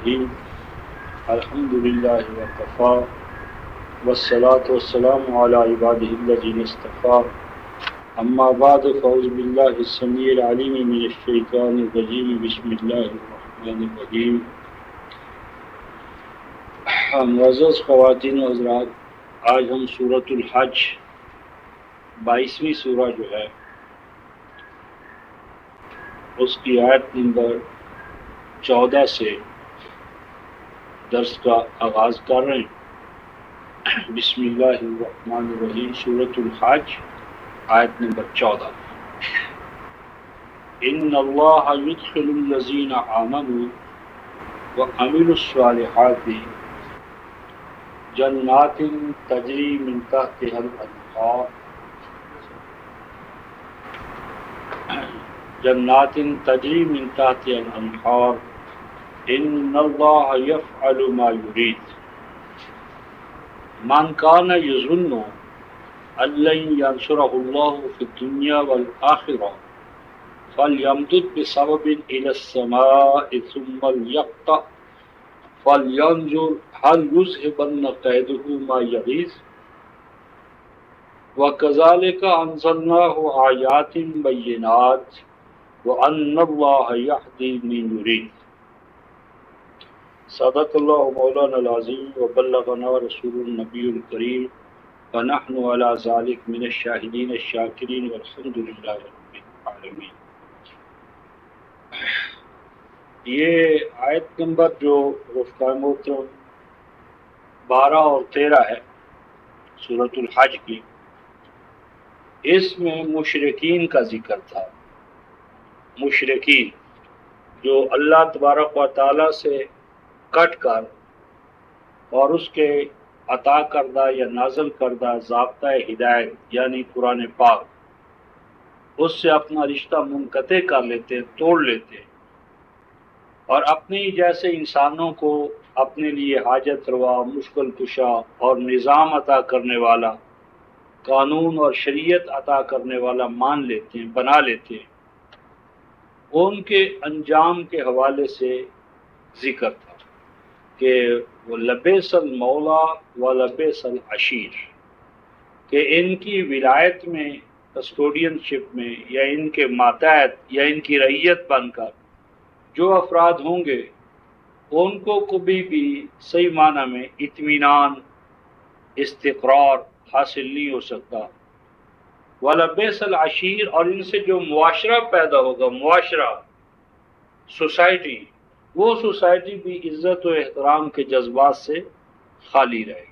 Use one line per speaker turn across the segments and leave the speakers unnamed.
الرحیم الحمد للہ وکفا والصلاة والسلام علی عبادہ الذین اصطفیٰ اما بعد فاعوذ باللہ السمیع العلیم من الشیطان الرجیم بسم اللہ الرحمن الرحیم۔ معزز خواتین و حضرات، آج ہم سورۃ الحج 22ویں سورہ جو ہے اس کی آیت نمبر 14 سے درس کا آغاز کر رہے ہیں۔ بسم اللہ الرحمن الرحیم، سورۃ الحج آیت نمبر 14۔ ان اللہ یدخل الذین آمنوا وعملوا الصالحات جنات تجری من تحتها الانہار جنات تجری من تحتها الانہار ان اللہ یفعل ما یرید۔ من کان یظن ان لن ینصرہ اللہ فی الدنیا والآخرہ فلیمدد بسبب الی السماء ثم لیقطع فلینظر هل یذهبن کیدہ ما یغیظ وکذلک انزلناہ آیات بینات وان اللہ یہدی من یرید۔ صدق اللہ مولانا العظیم وبلغنا رسول النبی الکریم ونحن علی ذلک من الشاہدین الشاکرین والحمد للہ رب العالمین۔ یہ آیت نمبر جو رفقائے محترم 12 اور 13 ہے سورۃ الحج کی، اس میں مشرکین کا ذکر تھا۔ مشرکین جو اللہ تبارک و تعالیٰ سے کٹ کر اور اس کے عطا کردہ یا نازل کردہ ضابطۂ ہدایت یعنی قرآن پاک، اس سے اپنا رشتہ منقطع کر لیتے، توڑ لیتے، اور اپنی جیسے انسانوں کو اپنے لیے حاجت روا، مشکل کشا اور نظام عطا کرنے والا، قانون اور شریعت عطا کرنے والا مان لیتے ہیں، بنا لیتے ہیں۔ ان کے انجام کے حوالے سے ذکر تھا کہ وہ لبیس المولا و لبیس العشیر، کہ ان کی ولایت میں، کسٹوڈین شپ میں، یا ان کے ماتحت یا ان کی رعیت بن کر جو افراد ہوں گے ان کو کبھی بھی صحیح معنی میں اطمینان، استقرار حاصل نہیں ہو سکتا۔ وَلَبِئْسَ الْعَشِيرُ، اور ان سے جو معاشرہ پیدا ہوگا، معاشرہ، سوسائٹی، وہ سوسائٹی بھی عزت و احترام کے جذبات سے خالی رہے۔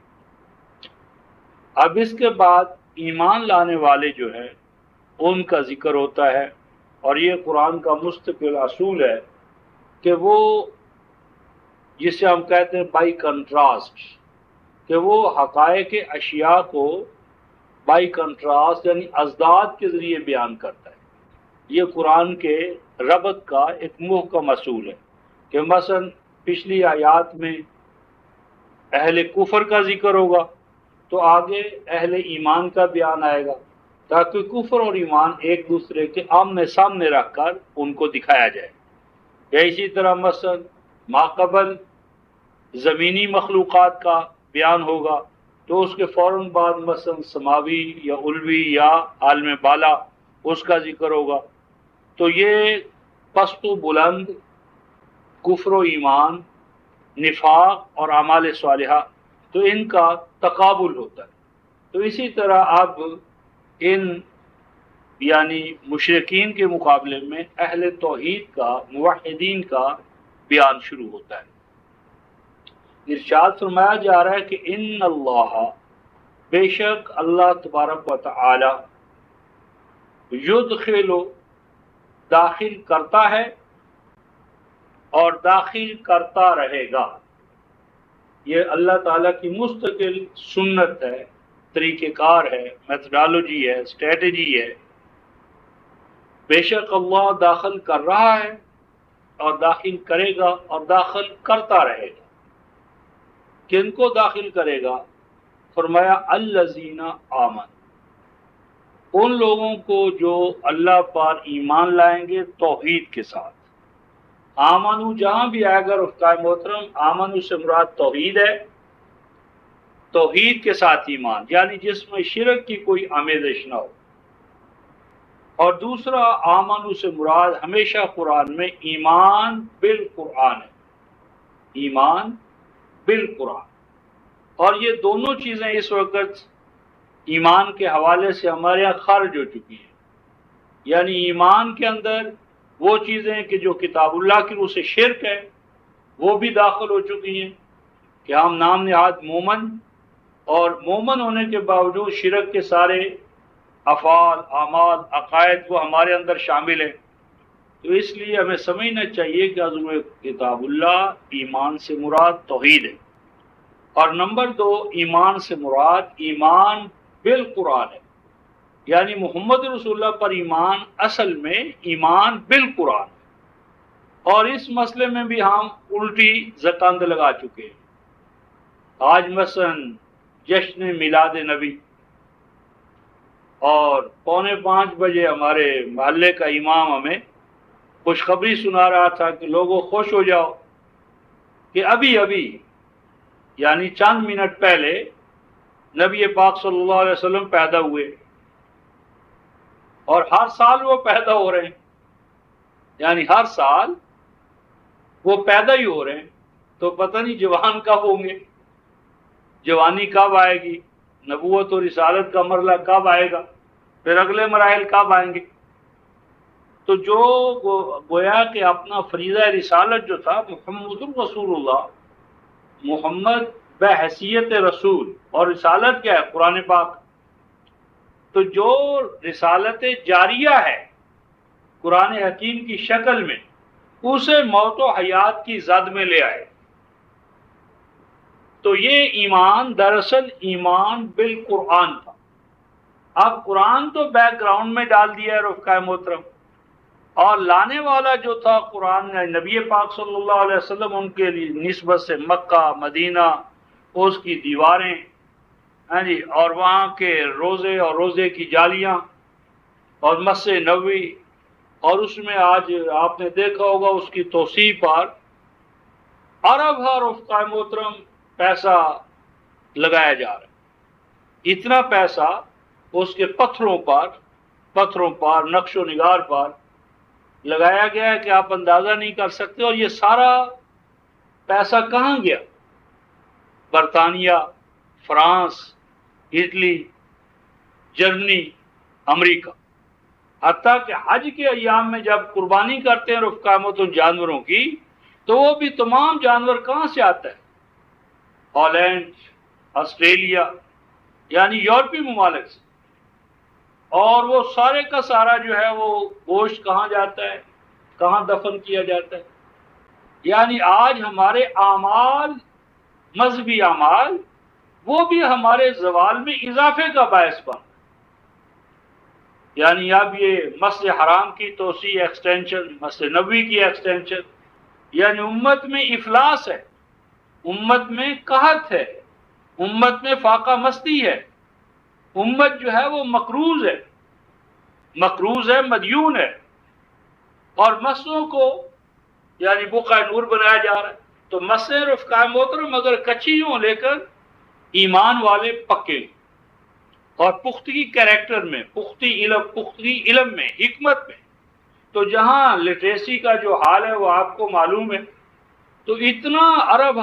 اب اس کے بعد ایمان لانے والے جو ہیں ان کا ذکر ہوتا ہے، اور یہ قرآن کا مستقل اصول ہے کہ وہ جسے ہم کہتے ہیں بائی کنٹراسٹ، کہ وہ حقائق اشیاء کو بائی کنٹراسٹ یعنی ازداد کے ذریعے بیان کرتا ہے۔ یہ قرآن کے ربط کا ایک محکم اصول ہے کہ مثلا پچھلی آیات میں اہل کفر کا ذکر ہوگا تو آگے اہل ایمان کا بیان آئے گا، تاکہ کفر اور ایمان ایک دوسرے کے آمنے سامنے رکھ کر ان کو دکھایا جائے۔ یا اسی طرح مثلا ماقبل زمینی مخلوقات کا بیان ہوگا تو اس کے فوراً بعد مثلا سماوی یا علوی یا عالم بالا اس کا ذکر ہوگا۔ تو یہ پست و بلند، کفر و ایمان، نفاق اور اعمال صالحہ، تو ان کا تقابل ہوتا ہے۔ تو اسی طرح اب ان یعنی مشرکین کے مقابلے میں اہل توحید کا، موحدین کا بیان شروع ہوتا ہے۔ ارشاد فرمایا جا رہا ہے کہ ان اللہ، بے شک اللہ تبارک و تعالی، یدخل، داخل کرتا ہے اور داخل کرتا رہے گا۔ یہ اللہ تعالیٰ کی مستقل سنت ہے، طریقہ کار ہے، میتھڈالوجی ہے، اسٹریٹجی ہے۔ بے شک اللہ داخل کر رہا ہے اور داخل کرے گا اور داخل کرتا رہے گا۔ کن کو داخل کرے گا؟ فرمایا الذین آمن، ان لوگوں کو جو اللہ پر ایمان لائیں گے توحید کے ساتھ، آمنو جہاں بھی آئے گا رفقائے محترم، آمنو سے مراد توحید ہے، توحید کے ساتھ ایمان، یعنی جس میں شرک کی کوئی آمیزش نہ ہو۔ اور دوسرا آمنو سے مراد ہمیشہ قرآن میں ایمان بالقرآن ہے، ایمان بالقرآن۔ اور یہ دونوں چیزیں اس وقت ایمان کے حوالے سے ہمارے یہاں خارج ہو چکی ہیں، یعنی ایمان کے اندر وہ چیزیں کہ جو کتاب اللہ کی روح سے شرک ہے وہ بھی داخل ہو چکی ہیں، کہ ہم نام نہاد مومن، اور مومن ہونے کے باوجود شرک کے سارے افعال، اعمال، عقائد وہ ہمارے اندر شامل ہیں۔ تو اس لیے ہمیں سمجھنا چاہیے کہ حضور کتاب اللہ ایمان سے مراد توحید ہے، اور نمبر دو ایمان سے مراد ایمان بالقرآن ہے، یعنی محمد رسول اللہ پر ایمان اصل میں ایمان بالقرآن ہے۔ اور اس مسئلے میں بھی ہم الٹی زکند لگا چکے ہیں۔ آج مثلا جشن میلاد نبی، اور 4:45 بجے ہمارے محلے کا امام ہمیں خوشخبری سنا رہا تھا کہ لوگوں خوش ہو جاؤ کہ ابھی ابھی یعنی چند منٹ پہلے نبی پاک صلی اللہ علیہ وسلم پیدا ہوئے، اور ہر سال وہ پیدا ہو رہے ہیں، یعنی ہر سال وہ پیدا ہی ہو رہے ہیں۔ تو پتہ نہیں جوان کب ہوں گے، جوانی کب آئے گی، نبوت اور رسالت کا مرحلہ کب آئے گا، پھر اگلے مراحل کب آئیں گے۔ تو جو گویا کہ اپنا فریضہ رسالت جو تھا، محمد الرسول اللہ، محمد بحیثیت رسول، اور رسالت کیا ہے؟ قرآن پاک۔ تو جو رسالت جاریہ ہے قرآن حکیم کی شکل میں، اسے موت و حیات کی زد میں لے آئے۔ تو یہ ایمان دراصل ایمان بالقرآن تھا۔ اب قرآن تو بیک گراؤنڈ میں ڈال دیا ہے رفقائے محترم، اور لانے والا جو تھا قرآن نبی پاک صلی اللہ علیہ وسلم، ان کے لیے نسبت سے مکہ، مدینہ، اس کی دیواریں، ہاں جی، اور وہاں کے روزے اور روزے کی جالیاں اور مسجد نبوی، اور اس میں آج آپ نے دیکھا ہوگا اس کی توسیع پر ارب ہر رفقائے محترم پیسہ لگایا جا رہا ہے۔ اتنا پیسہ اس کے پتھروں پر نقش و نگار پر لگایا گیا ہے کہ آپ اندازہ نہیں کر سکتے۔ اور یہ سارا پیسہ کہاں گیا؟ برطانیہ، فرانس، اٹلی، جرمنی، امریکہ۔ حتیٰ کہ حج کے ایام میں جب قربانی کرتے ہیں رفقائے محترم جانوروں کی، تو وہ بھی تمام جانور کہاں سے آتا ہے؟ ہالینڈ، آسٹریلیا، یعنی یورپی ممالک سے۔ اور وہ سارے کا سارا جو ہے وہ گوشت کہاں جاتا ہے، کہاں دفن کیا جاتا ہے؟ یعنی آج ہمارے اعمال، مذہبی اعمال، وہ بھی ہمارے زوال میں اضافے کا باعث بن، یعنی اب یہ مسجد حرام کی توسیع، ایکسٹینشن، مسجد نبوی کی ایکسٹینشن، یعنی امت میں افلاس ہے، امت میں قحط ہے، امت میں فاقہ مستی ہے، امت جو ہے وہ مقروض ہے، مدیون ہے، اور مسجدوں کو یعنی بقعہ نور بنایا جا رہا ہے۔ تو مسجد رفقائے محترم اگر کچی ہوں، لیکن ایمان والے پکے اور پختگی کریکٹر میں، پختگی علم میں، حکمت میں، تو جہاں لٹریسی کا جو حال ہے وہ آپ کو معلوم ہے۔ تو اتنا ارب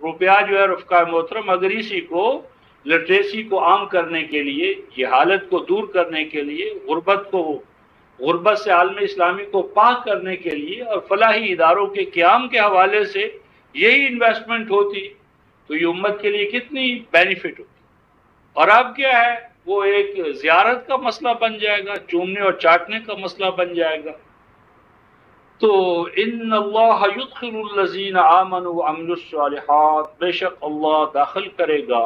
روپیہ جو ہے رفقائے محترم، اگر اسی کو لٹریسی کو عام کرنے کے لیے، یہ حالت کو دور کرنے کے لیے، غربت سے عالم اسلامی کو پاک کرنے کے لیے، اور فلاحی اداروں کے قیام کے حوالے سے یہی انویسٹمنٹ ہوتی، تو یہ امت کے لیے کتنی بینیفٹ ہوتی۔ اور اب کیا ہے، وہ ایک زیارت کا مسئلہ بن جائے گا، چومنے اور چاٹنے کا مسئلہ بن جائے گا۔ تو ان اللہ یدخل الذین آمنوا وعملوا الصالحات، بے شک اللہ داخل کرے گا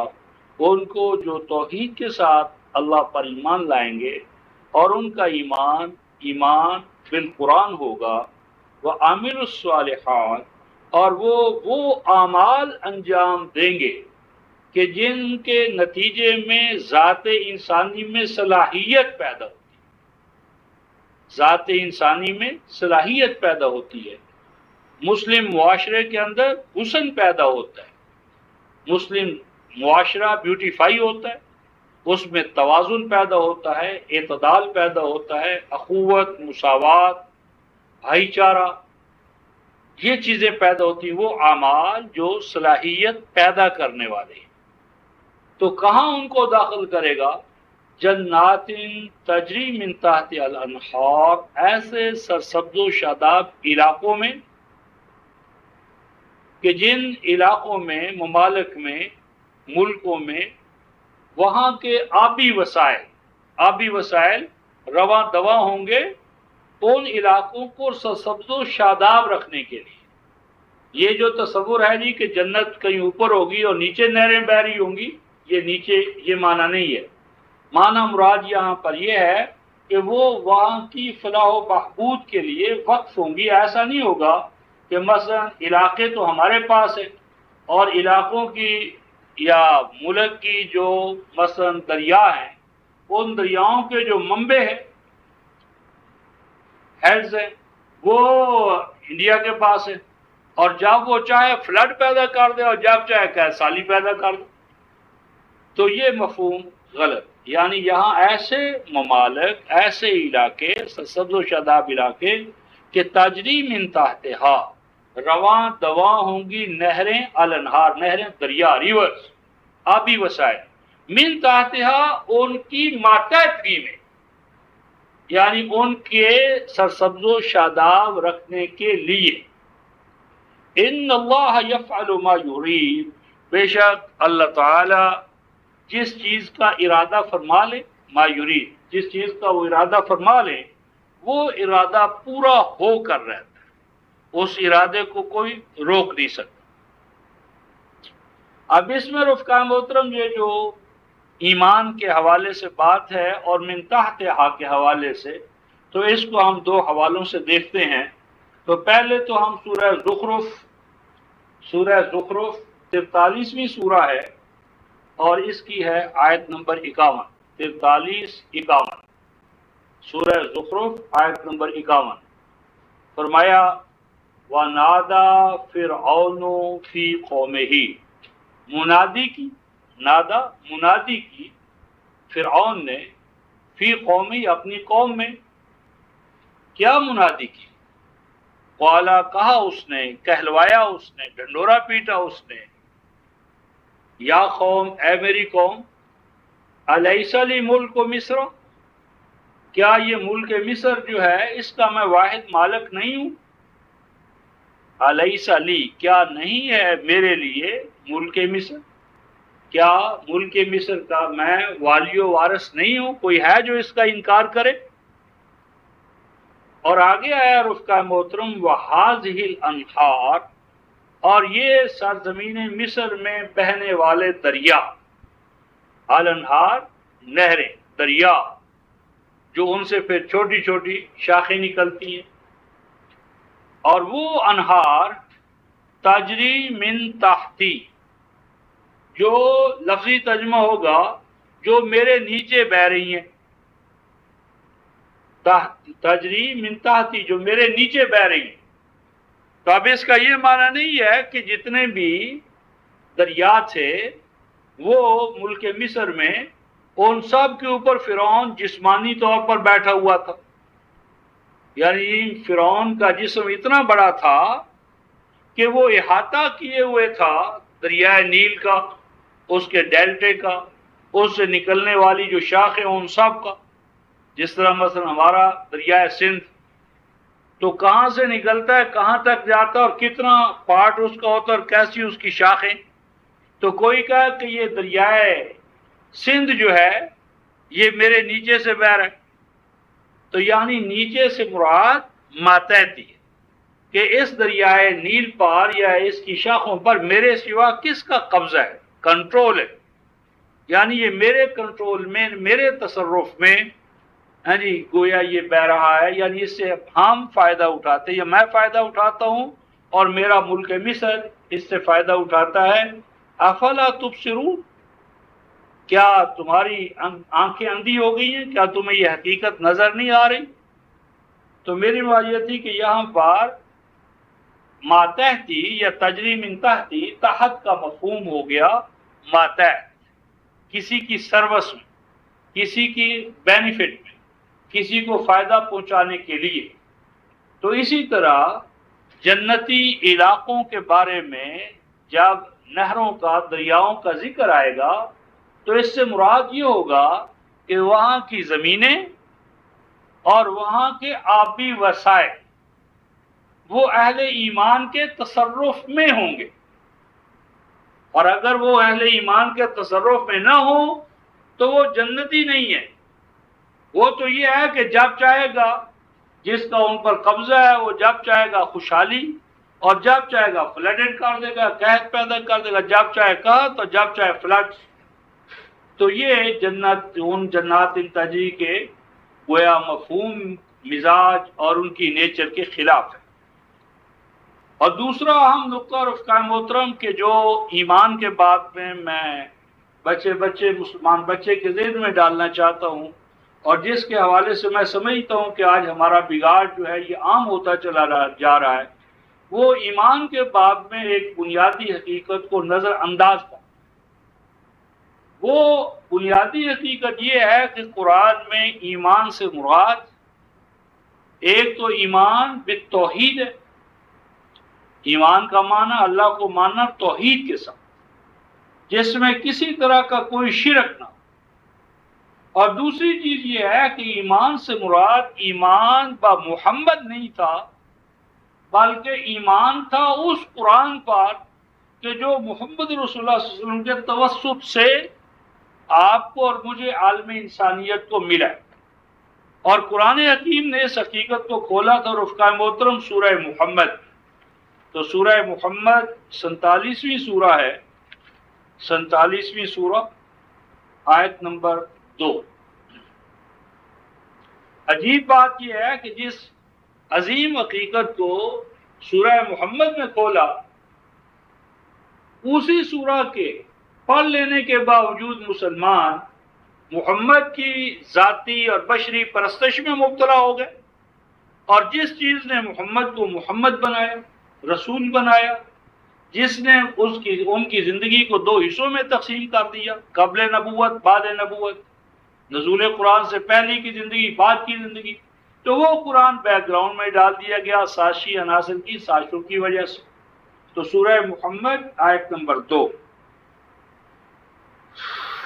ان کو جو توحید کے ساتھ اللہ پر ایمان لائیں گے، اور ان کا ایمان بالقرآن ہوگا، وعملوا الصالحات، اور وہ اعمال انجام دیں گے کہ جن کے نتیجے میں ذات انسانی میں صلاحیت پیدا ہوتی ہے، ذات انسانی میں صلاحیت پیدا ہوتی ہے، مسلم معاشرے کے اندر حسن پیدا ہوتا ہے، مسلم معاشرہ بیوٹیفائی ہوتا ہے، اس میں توازن پیدا ہوتا ہے، اعتدال پیدا ہوتا ہے، اخوت، مساوات، بھائی چارہ، یہ چیزیں پیدا ہوتی ہیں، وہ اعمال جو صلاحیت پیدا کرنے والے ہیں۔ تو کہاں ان کو داخل کرے گا؟ جنات تجری من تحت الانہار، ایسے سرسبز و شاداب علاقوں میں کہ جن علاقوں میں، ممالک میں، ملکوں میں وہاں کے آبی وسائل رواں دواں ہوں گے ان علاقوں کو سرسبز و شاداب رکھنے کے لیے۔ یہ جو تصور ہے جی کہ جنت کہیں اوپر ہوگی اور نیچے نہریں بہ رہی ہوں گی، یہ معنی نہیں ہے۔ معنی مراد یہاں پر یہ ہے کہ وہ وہاں کی فلاح و بہبود کے لیے وقف ہوں گی۔ ایسا نہیں ہوگا کہ مثلا علاقے تو ہمارے پاس ہیں اور علاقوں کی یا ملک کی جو مثلا دریا ہیں، ان دریاؤں کے جو منبع ہیں، ہیڈز ہیں، وہ انڈیا کے پاس ہے، اور جب وہ چاہے فلڈ پیدا کر دے اور جب چاہے کیسالی پیدا کر دے، تو یہ مفہوم غلط۔ یعنی یہاں ایسے ممالک، ایسے علاقے، سبز و شاداب علاقے کہ تجری من تحتہا، رواں دواں ہوں گی نہریں، الانہار، نہریں، دریا، ریورز، آبی وسائل، من تحتہا، ان کی ماتحتگی میں، یعنی ان کے سرسبز و شاداب رکھنے کے لیے۔ ان اللہ یفعل ما یرید، بے شک اللہ تعالی جس چیز کا ارادہ فرما لے، ما یرید، جس چیز کا وہ ارادہ فرما لے، وہ ارادہ پورا ہو کر رہتا ہے، اس ارادے کو کوئی روک نہیں سکتا۔ اب اس میں رفقا محترم یہ جو ایمان کے حوالے سے بات ہے اور من تحتہا کے حوالے سے، تو اس کو ہم دو حوالوں سے دیکھتے ہیں۔ تو پہلے تو ہم سورہ زخرف 43ویں سورہ ہے اور اس کی ہے آیت نمبر 51، 43-51، سورہ زخرف آیت نمبر 51۔ فرمایا وَنَادَى فِرْعَوْنُ فِي قَوْمِهِ، منادی کی فرعون نے، فی قومی، اپنی قوم میں۔ کیا منادی کی؟ قالا، کہا اس نے، کہلوایا اس نے، ڈنڈورا پیٹا اس نے، یا قوم، اے میری قوم، الیس لی ملک مصر، کیا یہ ملک مصر جو ہے اس کا میں واحد مالک نہیں ہوں؟ الیس لی، کیا نہیں ہے میرے لیے ملک مصر، کیا ملک مصر کا میں والی و وارث نہیں ہوں؟ کوئی ہے جو اس کا انکار کرے؟ اور آگے آیا رفقا محترم وَهَٰذِهِ الْأَنْهَارُ، اور یہ سرزمین مصر میں بہنے والے دریا، الانہار، نہریں، دریا، جو ان سے پھر چھوٹی چھوٹی شاخیں نکلتی ہیں، اور وہ انہار تجری من تحتی، جو لفظی ترجمہ ہوگا جو میرے نیچے بہ رہی ہیں، تجری من تحتی، جو میرے نیچے بہ رہی ہیں۔ تو اب اس کا یہ معنی نہیں ہے کہ جتنے بھی دریا تھے وہ ملک مصر میں، ان سب کے اوپر فرعون جسمانی طور پر بیٹھا ہوا تھا، یعنی فرعون کا جسم اتنا بڑا تھا کہ وہ احاطہ کیے ہوئے تھا دریائے نیل کا، اس کے ڈیلٹے کا، اس سے نکلنے والی جو شاخیں ان سب کا۔ جس طرح مثلا ہمارا دریائے سندھ تو کہاں سے نکلتا ہے، کہاں تک جاتا ہے اور کتنا پارٹ اس کا ہوتا ہے اور کیسی اس کی شاخیں۔ تو کوئی کہا کہ یہ دریائے سندھ جو ہے یہ میرے نیچے سے بہ رہا ہے، تو یعنی نیچے سے مراد ماتحتی ہے کہ اس دریائے نیل پر یا اس کی شاخوں پر میرے سوا کس کا قبضہ ہے، کنٹرول ہے، یعنی یہ میرے کنٹرول میں، میرے تصرف میں، ہاں جی، گویا یہ بہ رہا ہے، یعنی اس سے ہم فائدہ اٹھاتے، یا میں فائدہ اٹھاتا ہوں اور میرا ملک مصر اس سے فائدہ اٹھاتا ہے۔ افلا تبصرون، کیا تمہاری آنکھیں اندھی ہو گئی ہیں؟ کیا تمہیں یہ حقیقت نظر نہیں آ رہی؟ تو میری بات یہ تھی کہ یہاں پر ماتحتی یا تجری من تحتی، تحت کا مفہوم ہو گیا ماتحت، کسی کی سروس میں، کسی کی بینیفٹ میں، کسی کو فائدہ پہنچانے کے لیے۔ تو اسی طرح جنتی علاقوں کے بارے میں جب نہروں کا، دریاؤں کا ذکر آئے گا تو اس سے مراد یہ ہوگا کہ وہاں کی زمینیں اور وہاں کے آبی وسائل وہ اہل ایمان کے تصرف میں ہوں گے، اور اگر وہ اہل ایمان کے تصرف میں نہ ہوں تو وہ جنتی نہیں ہے۔ وہ تو یہ ہے کہ جب چاہے گا، جس کا ان پر قبضہ ہے وہ جب چاہے گا خوشحالی، اور جب چاہے گا فلڈ کر دے گا، قحط پیدا کر دے گا، جب چاہے قحط اور جب چاہے فلڈ۔ تو یہ جنات تجری کے گویا مفہوم، مزاج اور ان کی نیچر کے خلاف ہے۔ اور دوسرا اہم نقطہ رفقائے محترم کہ جو ایمان کے بات میں مسلمان بچے کے ذہن میں ڈالنا چاہتا ہوں، اور جس کے حوالے سے میں سمجھتا ہوں کہ آج ہمارا بگاڑ جو ہے یہ عام ہوتا چلا جا رہا ہے، وہ ایمان کے باب میں ایک بنیادی حقیقت کو نظر انداز کرنا۔ وہ بنیادی حقیقت یہ ہے کہ قرآن میں ایمان سے مراد ایک تو ایمان بالتوحید ہے، ایمان کا معنی اللہ کو ماننا توحید کے ساتھ، جس میں کسی طرح کا کوئی شرک نہ ہو۔ اور دوسری چیز یہ ہے کہ ایمان سے مراد ایمان با محمد نہیں تھا، بلکہ ایمان تھا اس قرآن پر کہ جو محمد رسول اللہ صلی اللہ علیہ وسلم کے توسط سے آپ کو اور مجھے عالم انسانیت کو ملا۔ اور قرآن حکیم نے اس حقیقت کو کھولا تھا رفقائے محترم سورہ محمد۔ تو سورہ محمد 47ویں سورہ ہے، 47ویں سورہ آیت نمبر 2۔ عجیب بات یہ ہے کہ جس عظیم حقیقت کو سورہ محمد میں کھولا، اسی سورہ کے پڑھ لینے کے باوجود مسلمان محمد کی ذاتی اور بشری پرستش میں مبتلا ہو گئے، اور جس چیز نے محمد کو محمد بنایا، رسول بنایا، جس نے ان کی زندگی کو دو حصوں میں تقسیم کر دیا، قبل نبوت بعد نبوت، نزول قرآن سے پہلے کی زندگی بعد کی زندگی، تو وہ قرآن بیک گراؤنڈ میں ڈال دیا گیا سازشی عناصر کی سازشوں کی وجہ سے۔ تو سورہ محمد آیت نمبر 2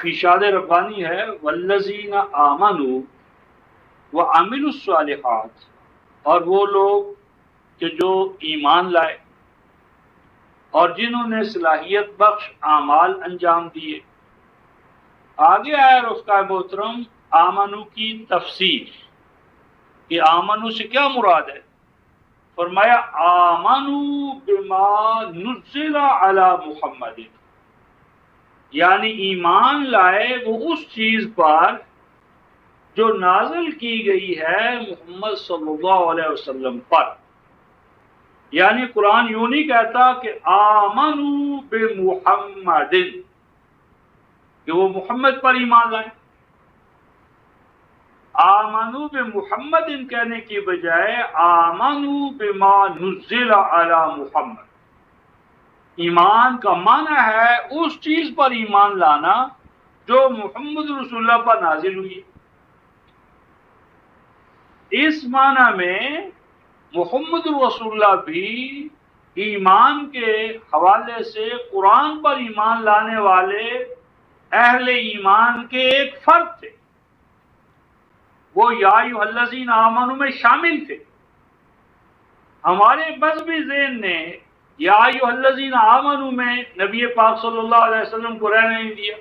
ارشاد ربانی ہے، والذین آمنوا وعملوا الصالحات، اور وہ لوگ کہ جو ایمان لائے اور جنہوں نے صلاحیت بخش اعمال انجام دیے۔ آگے آیا رفقائے محترم آمنو کی تفسیر کہ آمنو سے کیا مراد ہے؟ فرمایا آمنو بما نزل علی محمد، یعنی ایمان لائے وہ اس چیز پر جو نازل کی گئی ہے محمد صلی اللہ علیہ وسلم پر۔ یعنی قرآن یوں نہیں کہتا کہ آمنو بمحمد، کہ وہ محمد پر ایمان لائیں۔ آمنو بمحمد کہنے کی بجائے آمنو بما نزل علی محمد، ایمان کا معنی ہے اس چیز پر ایمان لانا جو محمد رسول اللہ پر نازل ہوئی۔ اس معنی میں محمد رسول اللہ بھی ایمان کے حوالے سے قرآن پر ایمان لانے والے اہل ایمان کے ایک فرد تھے، وہ یا ایھا الذین آمنوا میں شامل تھے۔ ہمارے مذہبی ذہن نے یا ایھا الذین آمنوا میں نبی پاک صلی اللہ علیہ وسلم کو رہنے نہیں دیا۔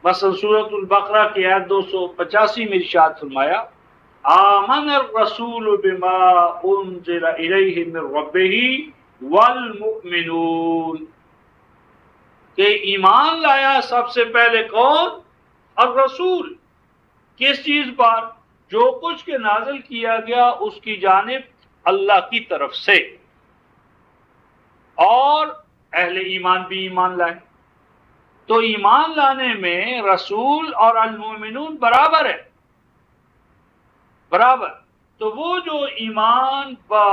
مثلا سورۃ البقرہ کی آیت 285 میں ارشاد فرمایا آمن الرسول بما انزل الیہ من ربہ والمؤمنون، کہ ایمان لایا سب سے پہلے کون؟ الرسول، کس چیز پر؟ جو کچھ کے نازل کیا گیا اس کی جانب اللہ کی طرف سے، اور اہل ایمان بھی ایمان لائے۔ تو ایمان لانے میں رسول اور المؤمنون برابر ہے، برابر۔ تو وہ جو ایمان با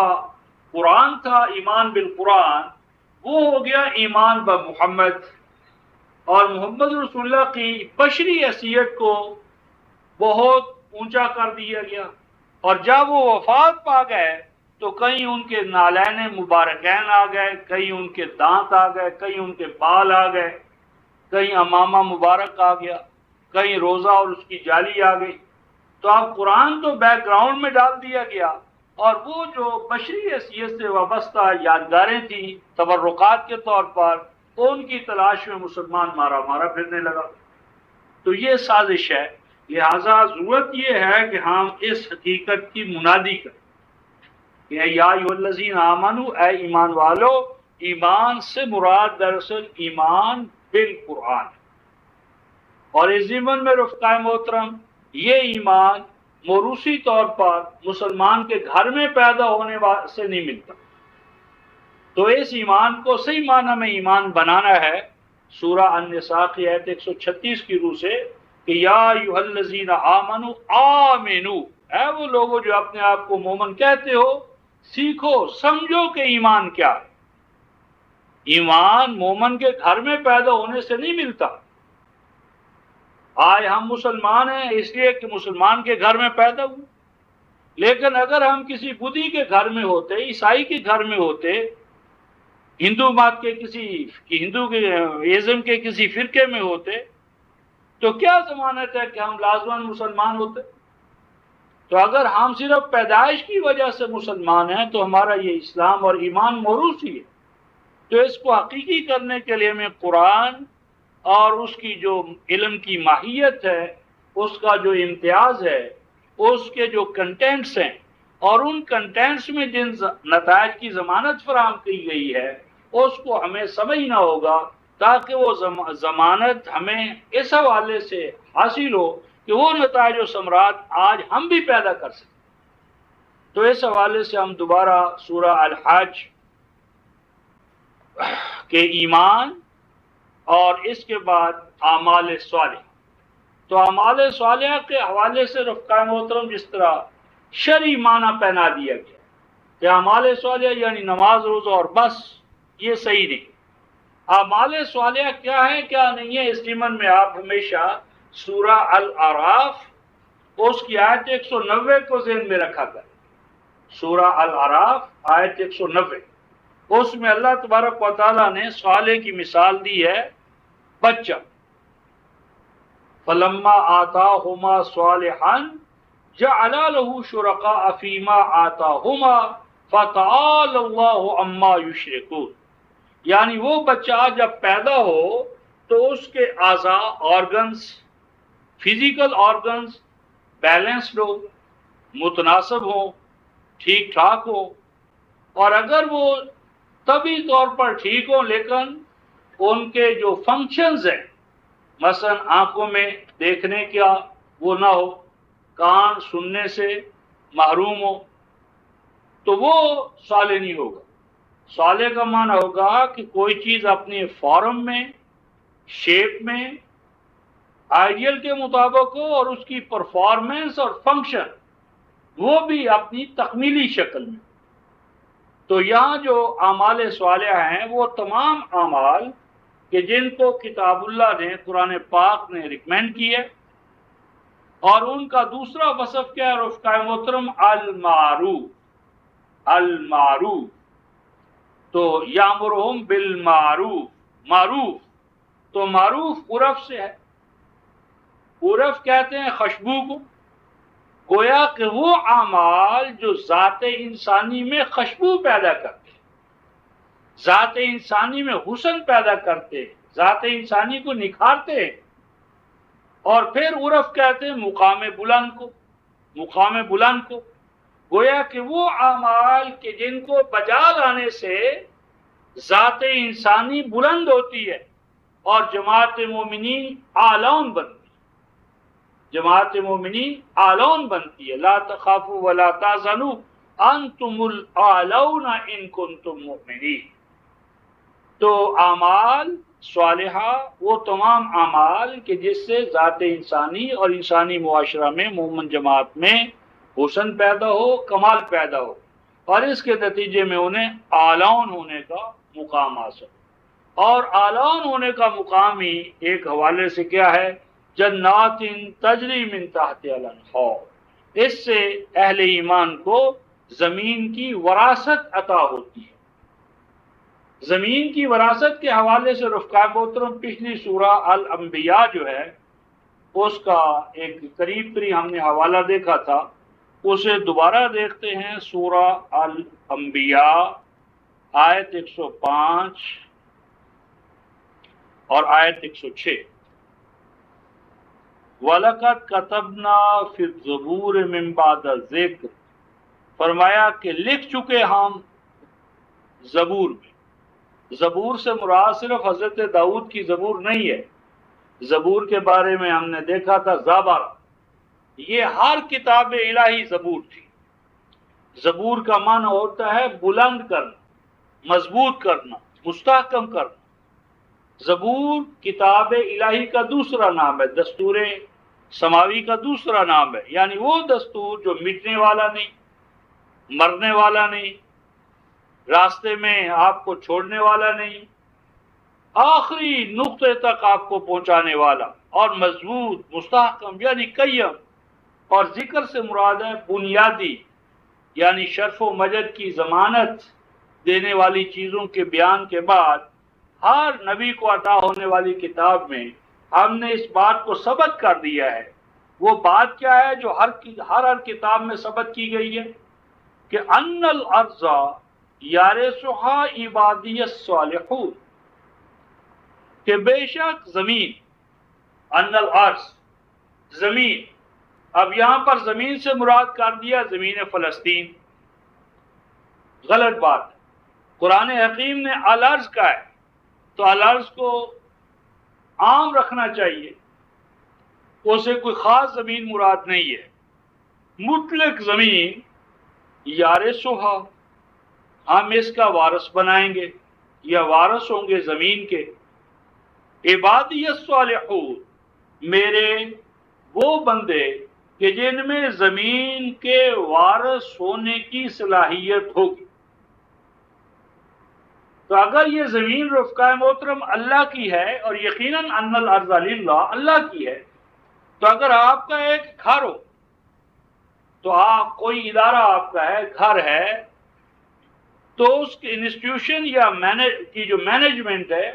قرآن تھا، ایمان بالقرآن، وہ ہو گیا ایمان بمحمد، اور محمد رسول اللہ کی بشری حیثیت کو بہت اونچا کر دیا گیا۔ اور جب وہ وفات پا گئے تو کہیں ان کے نالین مبارکین آ گئے، کہیں ان کے دانت آ گئے، کہیں ان کے بال آ گئے، کہیں امامہ مبارک آ گیا، کہیں روزہ اور اس کی جالی آ گئی۔ تو اب قرآن تو بیک گراؤنڈ میں ڈال دیا گیا، اور وہ جو بشری حیثیت سے وابستہ یادگاریں تھیں تبرکات کے طور پر، ان کی تلاش میں مسلمان مارا مارا پھرنے لگا۔ تو یہ سازش ہے، لہذا ضرورت یہ ہے کہ ہم اس حقیقت کی منادی کریں کہ یا ایھا الذین آمنوا، اے ایمان والو، ایمان سے مراد دراصل ایمان بالقرآن، اور اس ضمن میں رفقائے محترم، یہ ایمان موروثی طور پر مسلمان کے گھر میں پیدا ہونے سے نہیں ملتا۔ تو اس ایمان کو صحیح معنی میں ایمان بنانا ہے سورہ النساء کی آیت 136 کی روح سے کہ یا ایھا الذین آمنوا آمنو، اے وہ لوگوں جو اپنے آپ کو مومن کہتے ہو، سیکھو سمجھو کہ ایمان کیا ہے۔ ایمان مومن کے گھر میں پیدا ہونے سے نہیں ملتا۔ آج ہم مسلمان ہیں اس لیے کہ مسلمان کے گھر میں پیدا ہوئے، لیکن اگر ہم کسی بدھی کے گھر میں ہوتے، عیسائی کے گھر میں ہوتے، ہندو مت کے ہندو کے ازم کے کسی فرقے میں ہوتے، تو کیا ضمانت ہے کہ ہم لازماً مسلمان ہوتے؟ تو اگر ہم صرف پیدائش کی وجہ سے مسلمان ہیں تو ہمارا یہ اسلام اور ایمان موروثی ہے۔ تو اس کو حقیقی کرنے کے لیے ہمیں قرآن اور اس کی جو علم کی ماہیت ہے، اس کا جو امتیاز ہے، اس کے جو کنٹینٹس ہیں، اور ان کنٹینٹس میں جن نتائج کی ضمانت فراہم کی گئی ہے، اس کو ہمیں سمجھنا ہوگا تاکہ وہ ضمانت ہمیں اس حوالے سے حاصل ہو کہ وہ نتائج و ثمرات آج ہم بھی پیدا کر سکیں۔ تو اس حوالے سے ہم دوبارہ سورہ الحج کے ایمان اور اس کے بعد اعمال صالح، تو اعمال صالحہ کے حوالے سے رفقائے محترم جس طرح شرعی معنی پہنا دیا گیا کہ اعمال صالحہ یعنی نماز روزہ اور بس، یہ صحیح نہیں۔ اعمال صالحہ کیا ہے کیا نہیں ہے، اس ضمن میں آپ ہمیشہ سورہ الاعراف اس کی آیت 190 کو ذہن میں رکھا کریں۔ سورہ الاعراف آیت 190، اس میں اللہ تبارک و تعالیٰ نے صالح کی مثال دی ہے بچہ، فَلَمَّا آتَاهُمَا صَالِحًا جَعَلَ لَهُ شُرَكَاءَ فِيمَا آتَاهُمَا فَتَعَالَى اللَّهُ عَمَّا يُشْرِكُونَ، یعنی وہ بچہ جب پیدا ہو تو اس کے اعضاء، آرگنز، فزیکل آرگنز بیلنسڈ ہو، متناسب ہو، ٹھیک ٹھاک ہو، اور اگر وہ طبی طور پر ٹھیک ہوں لیکن ان کے جو فنکشنز ہیں، مثلا آنکھوں میں دیکھنے کا وہ نہ ہو، کان سننے سے محروم ہو، تو وہ صالح نہیں ہوگا۔ صالح کا معنی ہوگا کہ کوئی چیز اپنے فارم میں، شیپ میں، آئیڈیل کے مطابق ہو، اور اس کی پرفارمنس اور فنکشن وہ بھی اپنی تکمیلی شکل میں۔ تو یہاں جو اعمال صالحہ ہیں وہ تمام اعمال کہ جن کو کتاب اللہ نے، قرآن پاک نے ریکمینڈ کی ہے، اور ان کا دوسرا وصف کیا ہے رفقائے محترم؟ المعروف۔ المعروف تو یامرہم بالمعروف، معروف تو معروف عرف سے ہے، عرف کہتے ہیں خوشبو کو، گویا کہ وہ اعمال جو ذات انسانی میں خوشبو پیدا کرتے ہیں، ذات انسانی میں حسن پیدا کرتے ہیں، ذات انسانی کو نکھارتے ہیں، اور پھر عرف کہتے ہیں مقام بلند کو، مقام بلند کو، گویا کہ وہ اعمال کہ جن کو بجا لانے سے ذات انسانی بلند ہوتی ہے اور جماعت مومنین اعلون بنتی ہے، جماعت مومنین اعلون بنتی ہے۔ لا تخافوا ولا تحزنوا انتم الاعلون ان کنتم مؤمنین۔ تو اعمال صالحہ وہ تمام اعمال کہ جس سے ذات انسانی اور انسانی معاشرہ میں، مومن جماعت میں حسن پیدا ہو، کمال پیدا ہو، اور اس کے نتیجے میں انہیں اعلان ہونے کا مقام حاصل. اور اعلان ہونے کا مقام ہی ایک حوالے سے کیا ہے؟ جنات تجری من تحتها الانہار. اس سے اہل ایمان کو زمین کی وراثت عطا ہوتی ہے. زمین کی وراثت کے حوالے سے رفقائے محترم پچھلی سورہ الانبیاء جو ہے اس کا ایک قریب ہم نے حوالہ دیکھا تھا، اسے دوبارہ دیکھتے ہیں. سورہ الانبیاء آیت 105 اور آیت 106. وَلَقَدْ كَتَبْنَا فِي الزُّبُورِ مِن بَعْدِ الذِّكْرِ، فرمایا کہ لکھ چکے ہم زبور میں. زبور سے مراد صرف حضرت داؤد کی زبور نہیں ہے. زبور کے بارے میں ہم نے دیکھا تھا زبر، یہ ہر کتاب الہی زبور تھی. زبور کا معنی ہوتا ہے بلند کرنا، مضبوط کرنا، مستحکم کرنا. زبور کتاب الہی کا دوسرا نام ہے، دستور سماوی کا دوسرا نام ہے. یعنی وہ دستور جو مٹنے والا نہیں، مرنے والا نہیں، راستے میں آپ کو چھوڑنے والا نہیں، آخری نقطے تک آپ کو پہنچانے والا اور مضبوط، مستحکم یعنی قیم. اور ذکر سے مراد ہے بنیادی، یعنی شرف و مجد کی ضمانت دینے والی چیزوں کے بیان کے بعد ہر نبی کو عطا ہونے والی کتاب میں ہم نے اس بات کو ثبت کر دیا ہے. وہ بات کیا ہے جو ہر کتاب میں ثبت کی گئی ہے کہ ان الارض یارثها عبادی الصالحون، کہ بے شک زمین، ان الارض زمین. اب یہاں پر زمین سے مراد کر دیا زمین فلسطین، غلط بات. قرآن حکیم نے الارض کا ہے تو الارض کو عام رکھنا چاہیے، اسے کوئی خاص زمین مراد نہیں ہے. مطلق زمین یارثها، ہم اس کا وارث بنائیں گے یا وارث ہوں گے زمین کے. عبادی الصالحون، میرے وہ بندے کہ جن میں زمین کے وارث ہونے کی صلاحیت ہوگی. تو اگر یہ زمین رفقائے محترم اللہ کی ہے، اور یقیناً ان الارض للہ اللہ کی ہے، تو اگر آپ کا ایک گھر ہو، تو آپ کوئی ادارہ آپ کا ہے، گھر ہے، تو اس کے انسٹیٹیوشن یا کی جو مینجمنٹ ہے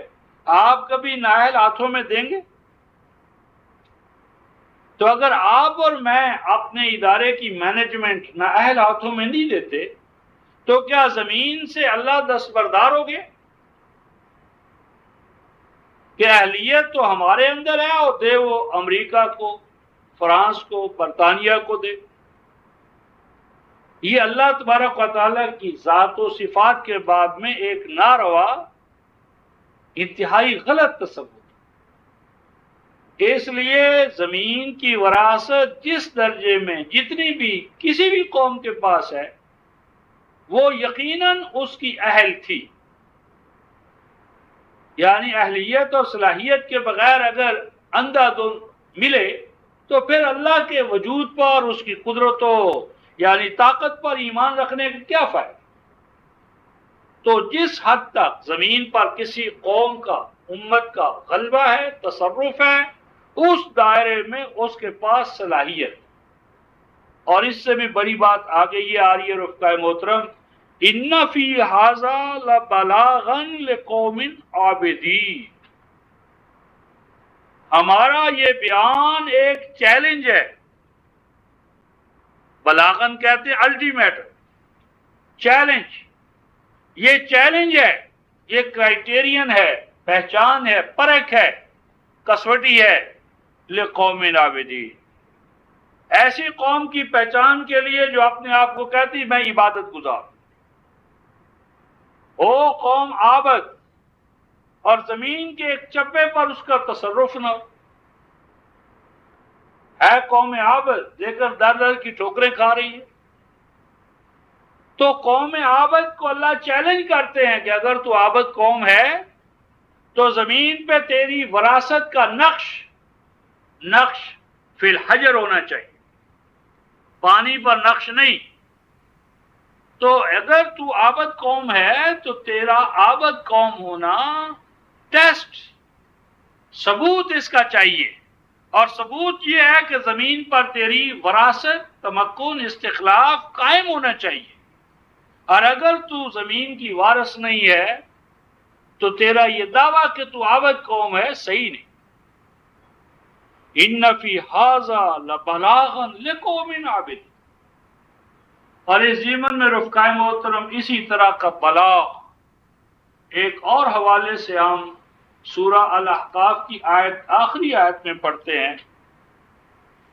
آپ کبھی نااہل ہاتھوں میں دیں گے؟ تو اگر آپ اور میں اپنے ادارے کی مینجمنٹ نااہل ہاتھوں میں نہیں دیتے تو کیا زمین سے اللہ دستبردار ہو گئے کہ اہلیت تو ہمارے اندر ہے اور دے وہ امریکہ کو، فرانس کو، برطانیہ کو دے؟ یہ اللہ تبارک و تعالیٰ کی ذات و صفات کے بعد میں ایک ناروا، انتہائی غلط تصور. اس لیے زمین کی وراثت جس درجے میں جتنی بھی کسی بھی قوم کے پاس ہے وہ یقیناً اس کی اہل تھی. یعنی اہلیت اور صلاحیت کے بغیر اگر اندھا دھند ملے تو پھر اللہ کے وجود پر، اس کی قدرتوں یعنی طاقت پر ایمان رکھنے کا کیا فائدہ؟ تو جس حد تک زمین پر کسی قوم کا، امت کا غلبہ ہے، تصرف ہے، اس دائرے میں اس کے پاس صلاحیت. اور اس سے بھی بڑی بات آگے یہ آ رہی ہے رفقائے محترم، ان فی ھذا لبلاغا لقوم عابدین. ہمارا یہ بیان ایک چیلنج ہے. بلاغن کہتے ہیں الٹیمیٹ چیلنج. یہ چیلنج ہے، یہ کرائٹیرین ہے، پہچان ہے، پرکھ ہے، کسوٹی ہے لقوم عابدین، ایسی قوم کی پہچان کے لیے جو اپنے آپ کو کہتی میں عبادت گزار. وہ قوم عابد اور زمین کے ایک چپے پر اس کا تصرف نہ ہے. قوم عابد لے کر در در کی ٹھوکریں کھا رہی ہے. تو قوم عابد کو اللہ چیلنج کرتے ہیں کہ اگر تو عابد قوم ہے تو زمین پہ تیری وراثت کا نقش فی الحجر ہونا چاہیے، پانی پر نقش نہیں. تو اگر تو عابد قوم ہے تو تیرا عابد قوم ہونا ٹیسٹ، ثبوت اس کا چاہیے، اور ثبوت یہ ہے کہ زمین پر تیری وراثت، تمکن، استخلاف قائم ہونا چاہیے۔ اور اگر تو زمین کی وارث نہیں ہے تو تیرا یہ دعویٰ کہ تو عابد قوم ہے صحیح نہیں۔ ان فی ھذا لبلاغا لقوم عابد، اور اس ضمن میں رفقائے محترم اسی طرح کا بلاغ ایک اور حوالے سے ہم سورہ الاحقاف کی آخری آیت میں پڑھتے ہیں۔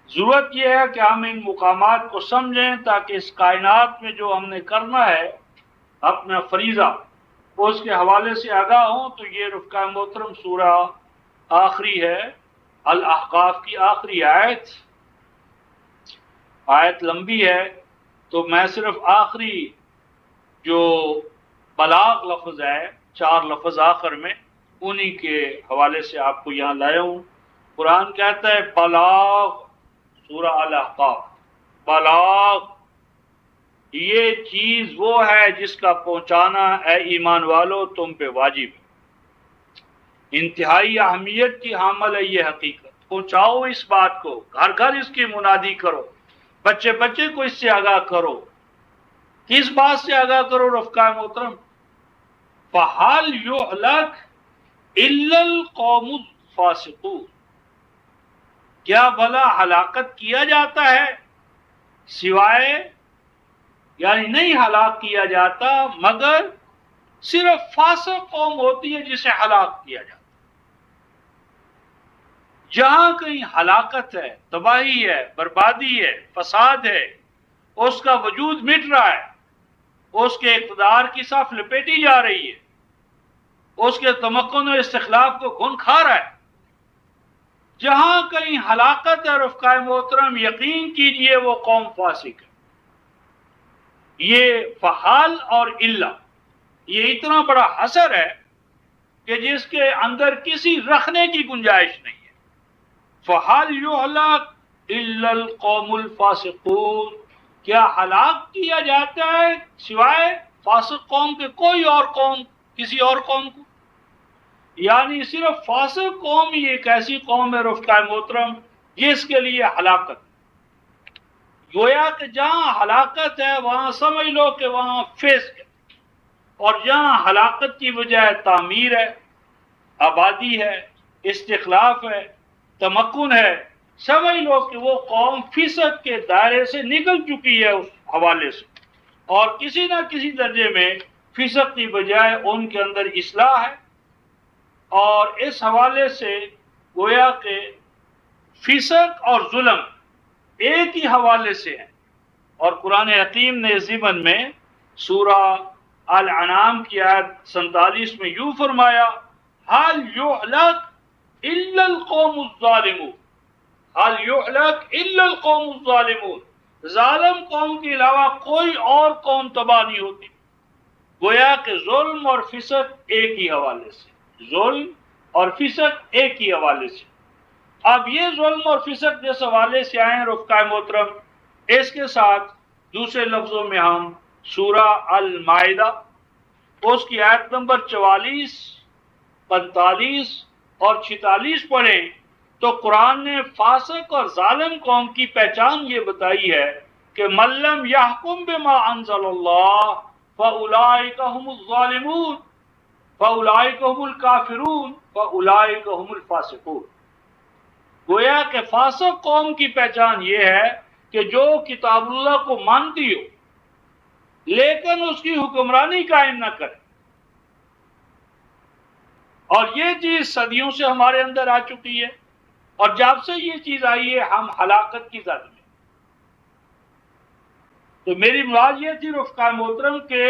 ضرورت یہ ہے کہ ہم ان مقامات کو سمجھیں تاکہ اس کائنات میں جو ہم نے کرنا ہے اپنا فریضہ اس کے حوالے سے آگاہ ہوں۔ تو یہ رفقائے محترم سورہ آخری ہے، الاحقاف کی آخری آیت لمبی ہے، تو میں صرف آخری جو بلاغ لفظ ہے، 4 لفظ آخر میں، انہی کے حوالے سے آپ کو یہاں لایا ہوں۔ قرآن کہتا ہے بلاغ، سورہ الاحقاف، بلاغ یہ چیز وہ ہے جس کا پہنچانا اے ایمان والو تم پہ واجب ہے، انتہائی اہمیت کی حامل ہے یہ حقیقت۔ پہنچاؤ اس بات کو، گھر گھر اس کی منادی کرو، بچے بچے کو اس سے آگاہ کرو۔ کس بات سے آگاہ کرو رفقائے محترم؟ فَحَلْ يُهْلَكُ إِلَّا الْقَوْمُ الْفَاسِقُونَ، کیا بھلا ہلاکت کیا جاتا ہے سوائے، یعنی نہیں ہلاک کیا جاتا مگر صرف فاسق قوم ہوتی ہے جسے ہلاک کیا جاتا۔ جہاں کہیں ہلاکت ہے، تباہی ہے، بربادی ہے، فساد ہے، اس کا وجود مٹ رہا ہے، اس کے اقتدار کی صف لپیٹی جا رہی ہے، اس کے تمکن و استخلاف کو گھن کھا رہا ہے، جہاں کہیں ہلاکت ہے رفقائے محترم یقین کیجئے وہ قوم فاسق ہے۔ یہ فحال اور الا یہ اتنا بڑا حصر ہے کہ جس کے اندر کسی رکھنے کی گنجائش نہیں ہے۔ فحال یہلک الا القوم الفاسقون، کیا ہلاک کیا جاتا ہے سوائے فاسق قوم کے کوئی اور قوم کسی اور قوم کو؟ یعنی صرف فاسق قوم ہی ایک ایسی قوم ہے رفقائے محترم جس کے لیے ہلاکت، گویا کہ جہاں ہلاکت ہے وہاں سمجھ لو کہ وہاں فسق ہے، اور جہاں ہلاکت کی بجائے تعمیر ہے، آبادی ہے، استخلاف ہے، تمکن ہے، سمجھ لو کہ وہ قوم فسق کے دائرے سے نکل چکی ہے اس حوالے سے، اور کسی نہ کسی درجے میں فسق کی بجائے ان کے اندر اصلاح ہے۔ اور اس حوالے سے گویا کہ فسق اور ظلم ایک ہی حوالے سے ہیں، اور قرآن حکیم نے ضمن میں سورہ الانعام کی آیت 47 میں یوں فرمایا حَلْ يُهْلَكُ إِلَّا الْقَوْمُ الظَّالِمُونَ، حَلْ يُهْلَكُ إِلَّا الْقَوْمُ الظَّالِمُونَ، ظالم قوم کے علاوہ کوئی اور قوم تباہ نہیں ہوتی۔ گویا کہ ظلم اور فسق ایک ہی حوالے سے، ظلم اور فسق ایک ہی حوالے سے۔ اب یہ ظلم اور فسق جس حوالے سے آئے ہیں رفقائے محترم، اس کے ساتھ دوسرے لفظوں میں ہم سورہ المائدہ اس کی آیت نمبر 44، 45 اور 46 پڑھیں تو قرآن نے فاسق اور ظالم قوم کی پہچان یہ بتائی ہے کہ مَن لَّمْ يَحْكُم بِمَا أَنزَلَ اللَّهُ فَأُولَٰئِكَ هُمُ الظَّالِمُونَ فَأُولَٰئِكَ هُمُ الْكَافِرُونَ فَأُولَٰئِكَ هُمُ الْفَاسِقُونَ۔ گویا کہ فاسق قوم کی پہچان یہ ہے کہ جو کتاب اللہ کو مانتی ہو لیکن اس کی حکمرانی قائم نہ کرے، اور یہ چیز صدیوں سے ہمارے اندر آ چکی ہے، اور جب سے یہ چیز آئی ہے ہم ہلاکت کی زد میں۔ تو میری مراد یہ تھی رفقائے محترم کہ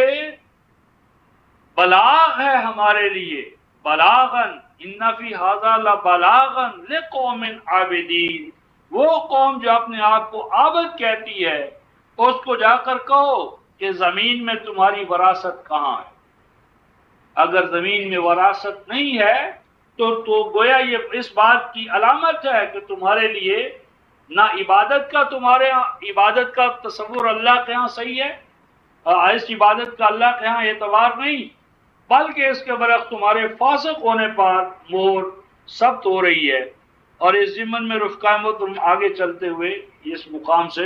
بلاغ ہے ہمارے لیے، بلاغن ان فی ھذا لبلاغا لقوم عابدین، وہ قوم جو اپنے آپ کو عابد کہتی ہے اس کو جا کر کہو کہ زمین میں تمہاری وراثت کہاں ہے۔ اگر زمین میں وراثت نہیں ہے تو گویا یہ اس بات کی علامت ہے کہ تمہارے لیے نہ عبادت کا تمہارے عبادت کا تصور اللہ کے ہاں صحیح ہے، اس عبادت کا اللہ کے ہاں اعتبار نہیں، بلکہ اس کے برعکس تمہارے فاسق ہونے پر مہر ثبت ہو رہی ہے۔ اور اس ضمن میں رفقا محترم آگے چلتے ہوئے اس مقام سے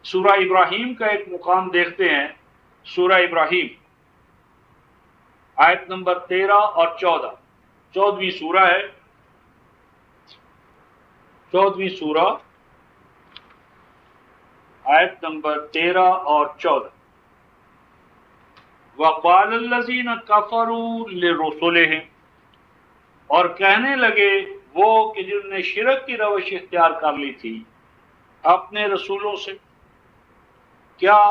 سورہ ابراہیم کا ایک مقام دیکھتے ہیں۔ سورہ ابراہیم آیت نمبر 13 اور 14، 14ویں سورہ ہے، 14ویں سورہ آیت نمبر 13 اور 14۔ وَقَالَ الَّذِينَ كَفَرُوا لِرُسُلِهِمْ، اور کہنے لگے وہ کہ جن نے شرک کی روش اختیار کر لی تھی اپنے رسولوں سے، کیا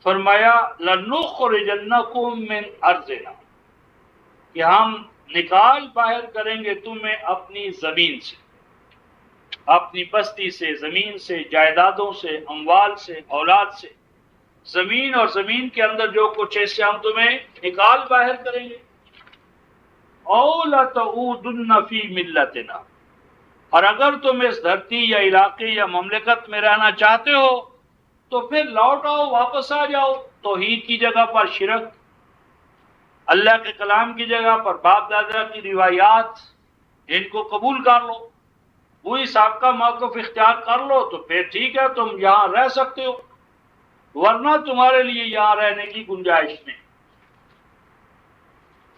فرمایا لَنُخْرِجَنَّكُم مِّنْ أَرْضِنَا، کہ ہم نکال باہر کریں گے تمہیں اپنی زمین سے، اپنی بستی سے، زمین سے، جائیدادوں سے، اموال سے، اولاد سے، زمین اور زمین کے اندر جو کچھ ہے اس سے ہم تمہیں نکال باہر کریں گے۔ أَوْ لَتَعُودُنَّ فِي مِلَّتِنَا، اور اگر تم اس دھرتی یا علاقے یا مملکت میں رہنا چاہتے ہو تو پھر لوٹ آؤ، واپس آ جاؤ، توحید کی جگہ پر شرک، اللہ کے کلام کی جگہ پر باپ دادا کی روایات، ان کو قبول کر لو، وہی سابقہ موقف اختیار کر لو، تو پھر ٹھیک ہے تم یہاں رہ سکتے ہو، ورنہ تمہارے لیے یہاں رہنے کی گنجائش نہیں۔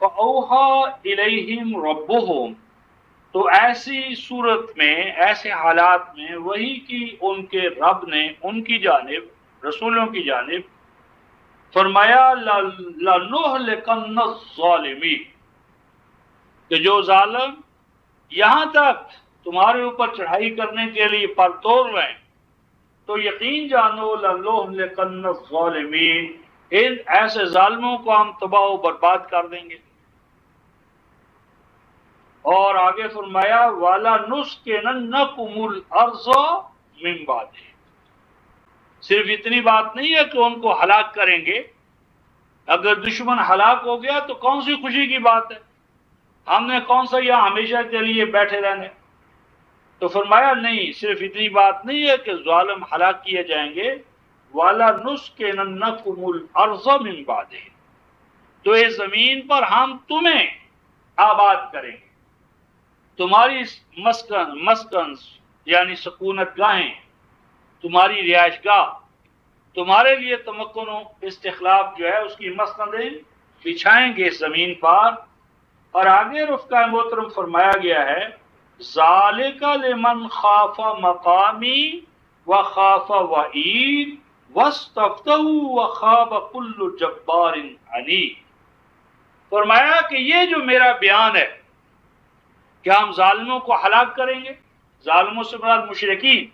فَأَوْحَىٰ إِلَيْهِمْ رَبُّهُمْ، تو ایسی صورت میں، ایسے حالات میں وہی کی ان کے رب نے ان کی جانب، رسولوں کی جانب فرمایا لَنُهْلِكَنَّ الظَّالِمِينَ، کہ جو ظالم یہاں تک تمہارے اوپر چڑھائی کرنے کے لیے پر توڑ رہے ہیں تو یقین جانو لَنُهْلِكَنَّ الظَّالِمِينَ، ان ایسے ظالموں کو ہم تباہ و برباد کر دیں گے۔ اور آگے فرمایا وَلَنُسْكِنَنَّكُمُ الْأَرْضَ مِن بَعْدِهِمْ، صرف اتنی بات نہیں ہے کہ ان کو ہلاک کریں گے، اگر دشمن ہلاک ہو گیا تو کون سی خوشی کی بات ہے، ہم نے کون سا یہاں ہمیشہ کے لیے بیٹھے رہنے۔ تو فرمایا نہیں، صرف اتنی بات نہیں ہے کہ ظالم ہلاک کیے جائیں گے، وَلَنُسْكِنَنَّكُمُ الْأَرْضَ مِن بَعْدِهِمْ، تو اس زمین پر ہم تمہیں آباد کریں گے، تمہاری مسکن یعنی سکونت گاہیں، تمہاری رہائش گاہ، تمہارے لیے تمکن و استخلاف جو ہے اس کی مسندیں بچھائیں گے اس زمین پر۔ اور آگے رفقا محترم فرمایا گیا ہے ذالک لمن خاف مقامی وخاف وعید واستفتحوا وخاب کل جبار عنید، فرمایا کہ یہ جو میرا بیان ہے کہ ہم ظالموں کو ہلاک کریں گے، ظالموں سے مراد مشرکین،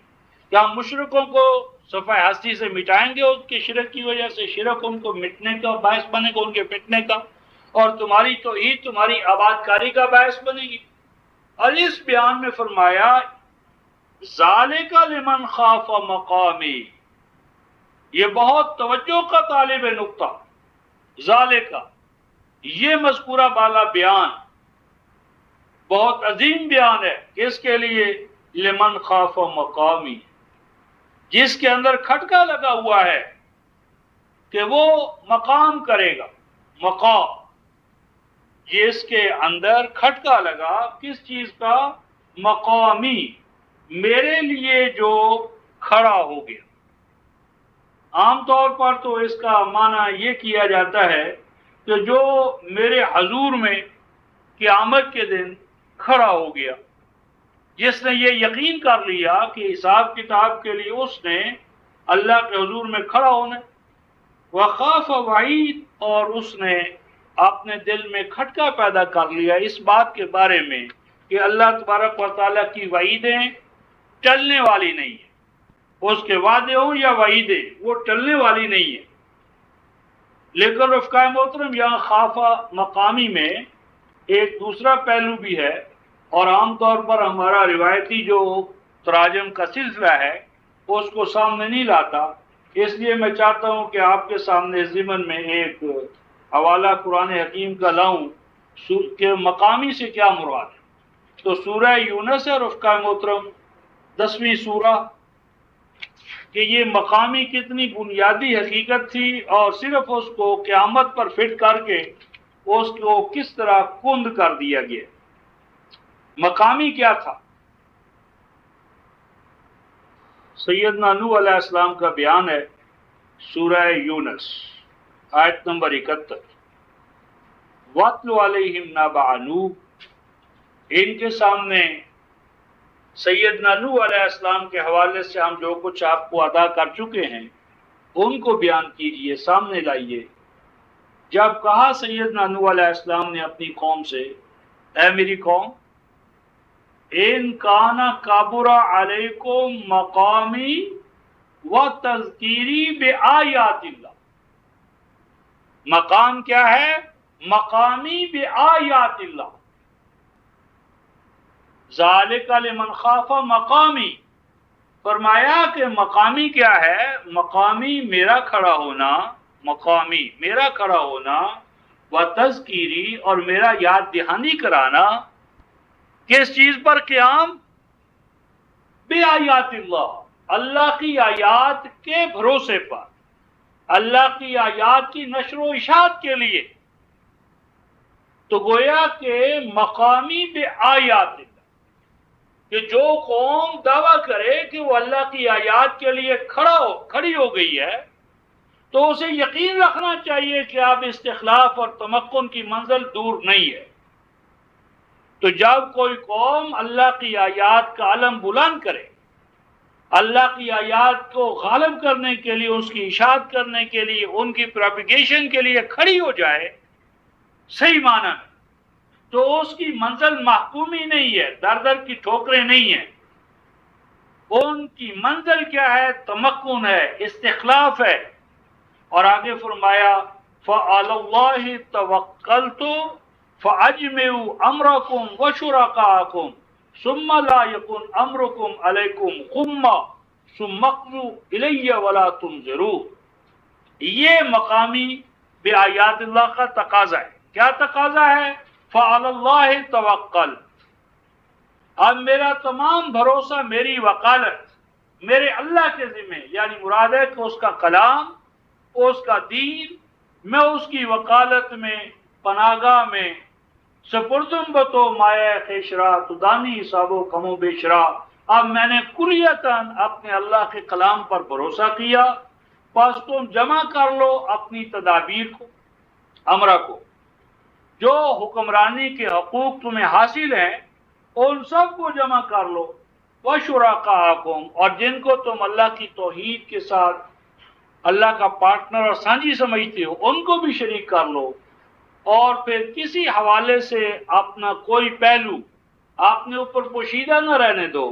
کہ ہم مشرکوں کو صفحہ ہستی سے مٹائیں گے ان کے شرک کی وجہ سے، شرک ان کو مٹنے کا باعث بنے گا، ان کے پٹنے کا، اور تمہاری توحید تمہاری آباد کاری کا باعث بنے گی۔ اور اس بیان میں فرمایا ذالک لمن خاف مقامی، یہ بہت توجہ کا طالب نقطہ، ذالک یہ مذکورہ بالا بیان بہت عظیم بیان ہے، کس کے لیے؟ لمن خاف مقامی، جس کے اندر کھٹکا لگا ہوا ہے کہ وہ مقام کرے گا، مقام، جس کے اندر کھٹکا لگا کس چیز کا؟ مقامی، میرے لیے جو کھڑا ہو گیا۔ عام طور پر تو اس کا معنی یہ کیا جاتا ہے کہ جو میرے حضور میں قیامت کے دن کھڑا ہو گیا، جس نے یہ یقین کر لیا کہ حساب کتاب کے لیے اس نے اللہ کے حضور میں کھڑا ہونا، وخاف وعید، اور اس نے اپنے دل میں کھٹکا پیدا کر لیا اس بات کے بارے میں کہ اللہ تبارک و تعالیٰ کی وعیدیں ٹلنے والی نہیں ہیں، اس کے وعدے ہوں یا وعیدیں وہ ٹلنے والی نہیں ہیں۔ لیکن رفقا محترم یہاں خافہ مقامی میں ایک دوسرا پہلو بھی ہے، اور عام طور پر ہمارا روایتی جو تراجم کا سلسلہ ہے اس کو سامنے نہیں لاتا، اس لیے میں چاہتا ہوں کہ آپ کے سامنے ضمن میں ایک حوالہ قرآن حکیم کا لاؤں کہ مقامی سے کیا مراد ہے۔ تو سورہ یونس ہے رفقا محترم، 10ویں سورہ، کہ یہ مقامی کتنی بنیادی حقیقت تھی اور صرف اس کو قیامت پر فٹ کر کے اس کو کس طرح کند کر دیا گیا۔ مقامی کیا تھا؟ سیدنا نوح علیہ السلام کا بیان ہے سورہ یونس آیت نمبر 71، وَاتْلُ عَلَيْهِمْ نَبَأَ نوح، ان کے سامنے سیدنا نوح علیہ السلام کے حوالے سے ہم جو کچھ آپ کو ادا کر چکے ہیں ان کو بیان کیجئے، سامنے لائیے۔ جب کہا سیدنا نوح علیہ السلام نے اپنی قوم سے، اے میری قوم، ان کانا کابر علیکم مقامی و تذکیری بآیات اللہ۔ مقام کیا ہے؟ مقامی بآیات اللہ، ذالک لمن خاف مقامی۔ فرمایا کہ مقامی کیا ہے؟ مقامی میرا کھڑا ہونا، مقامی میرا کھڑا ہونا، و تذکیری اور میرا یاد دہانی کرانا، کس چیز پر؟ قیام بآیات اللہ، اللہ کی آیات کے بھروسے پر، اللہ کی آیات کی نشر و اشاعت کے لیے۔ تو گویا کہ مقامی بآیات اللہ، کہ جو قوم دعویٰ کرے کہ وہ اللہ کی آیات کے لیے کھڑی ہو گئی ہے تو اسے یقین رکھنا چاہیے کہ اب استخلاف اور تمکن کی منزل دور نہیں ہے۔ تو جب کوئی قوم اللہ کی آیات کا علم بلند کرے، اللہ کی آیات کو غالب کرنے کے لیے، اس کی اشاعت کرنے کے لیے، ان کی پروپیگیشن کے لیے کھڑی ہو جائے صحیح معنی میں، تو اس کی منزل محکومی نہیں ہے، در در کی ٹھوکریں نہیں ہیں، ان کی منزل کیا ہے؟ تمکن ہے، استخلاف ہے۔ اور آگے فرمایا فَعَلَى اللَّهِ تَوَكَّلْتُ فَأَجْمِعُوا أَمْرَكُمْ وَشُرَكَاءَكُمْ ثُمَّ لَا يَكُنْ أَمْرُكُمْ عَلَيْكُمْ غُمًّا ثُمَّ اقْضُوا إِلَيَّ وَلَا تُنظِرُونِ۔ یہ مقامی بآیات اللہ کا تقاضا ہے۔ کیا تقاضا ہے؟ فَعَلَى اللَّهِ تَوَكَّلْ، اب میرا تمام بھروسہ، میری وکالت میرے اللہ کے ذمہ، یعنی مراد ہے کہ اس کا کلام، اس کا دین، میں اس کی وکالت میں، پناہگاہ میں سپردم بتو مایا خیشرا تدانی حساب و کم و بیشرا۔ اب میں نے کلیتاً اپنے اللہ کے کلام پر بھروسہ کیا، پس تم جمع کر لو اپنی تدابیر کو، امرہ کو، جو حکمرانی کے حقوق تمہیں حاصل ہیں ان سب کو جمع کر لو، وشرکاءکم، اور جن کو تم اللہ کی توحید کے ساتھ اللہ کا پارٹنر اور سانجی سمجھتے ہو ان کو بھی شریک کر لو، اور پھر کسی حوالے سے اپنا کوئی پہلو اپنے اوپر پوشیدہ نہ رہنے دو،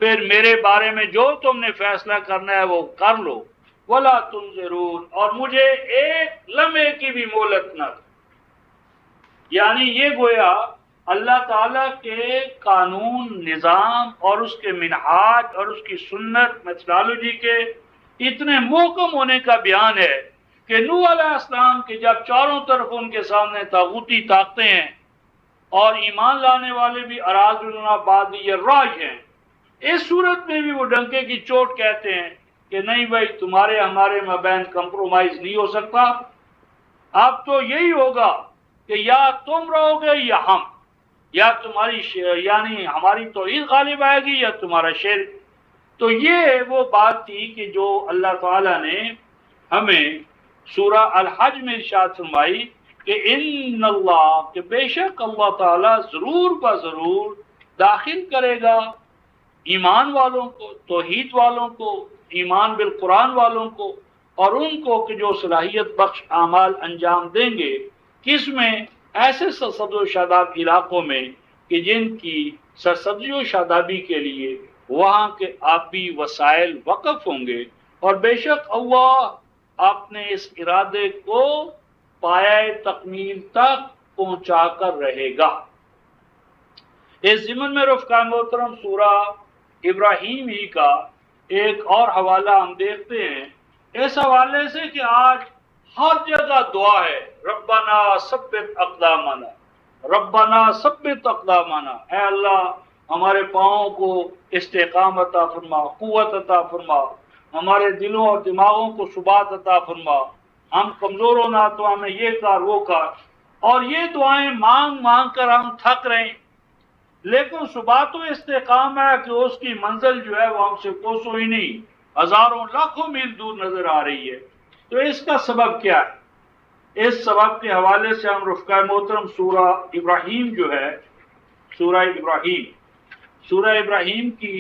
پھر میرے بارے میں جو تم نے فیصلہ کرنا ہے وہ کر لو، ولا تنظرون، اور مجھے ایک لمحے کی بھی مہلت نہ دو۔ یعنی یہ گویا اللہ تعالیٰ کے قانون، نظام اور اس کے منہاج اور اس کی سنت، میتھڈالوجی کے اتنے محکم ہونے کا بیان ہے کہ نوح علیہ السلام کے جب چاروں طرف ان کے سامنے طاغوتی طاقتیں ہیں اور ایمان لانے والے بھی اراذلنا بادی الرائے ہیں، اس صورت میں بھی وہ ڈنکے کی چوٹ کہتے ہیں کہ نہیں بھائی، تمہارے ہمارے مابین کمپرومائز نہیں ہو سکتا، اب تو یہی ہوگا کہ یا تم رہو گے یا ہم، یا تمہاری یعنی ہماری توحید غالب آئے گی یا تمہارا شرک۔ تو یہ وہ بات تھی کہ جو اللہ تعالیٰ نے ہمیں سورہ الحج میں ارشاد فرمائی کہ ان اللہ، کہ بے شک اللہ تعالیٰ ضرور بضرور داخل کرے گا ایمان والوں کو، توحید والوں کو، ایمان بالقرآن والوں کو، اور ان کو کہ جو صلاحیت بخش اعمال انجام دیں گے، کس میں؟ ایسے سرسبز و شاداب علاقوں میں کہ جن کی سرسبزی و شادابی کے لیے وہاں کے آبی وسائل وقف ہوں گے، اور بے شک اللہ اپنے اس ارادے کو پایۂ تکمیل تک پہنچا کر رہے گا۔ اس ضمن میں رفقا محترم سورہ ابراہیم ہی کا ایک اور حوالہ ہم دیکھتے ہیں، اس حوالے سے کہ آج ہر جگہ دعا ہے، ربنا ثبت اقدامنا، ربنا ثبت اقدامنا، اے اللہ ہمارے پاؤں کو استحکام عطا فرما، قوت عطا فرما، ہمارے دلوں اور دماغوں کو ثبات عطا فرما، ہم کمزور ہونا تو ہمیں یہ کر وہ کر، اور یہ دعائیں مانگ مانگ کر ہم تھک رہے ہیں، لیکن ثبات و استحکام ہے کہ اس کی منزل جو ہے وہ ہم سے کوسوں ہی نہیں، ہزاروں لاکھوں میل دور نظر آ رہی ہے۔ تو اس کا سبب کیا ہے؟ اس سبب کے حوالے سے ہم رفقۂ محترم سورہ ابراہیم جو ہے، سورہ ابراہیم کی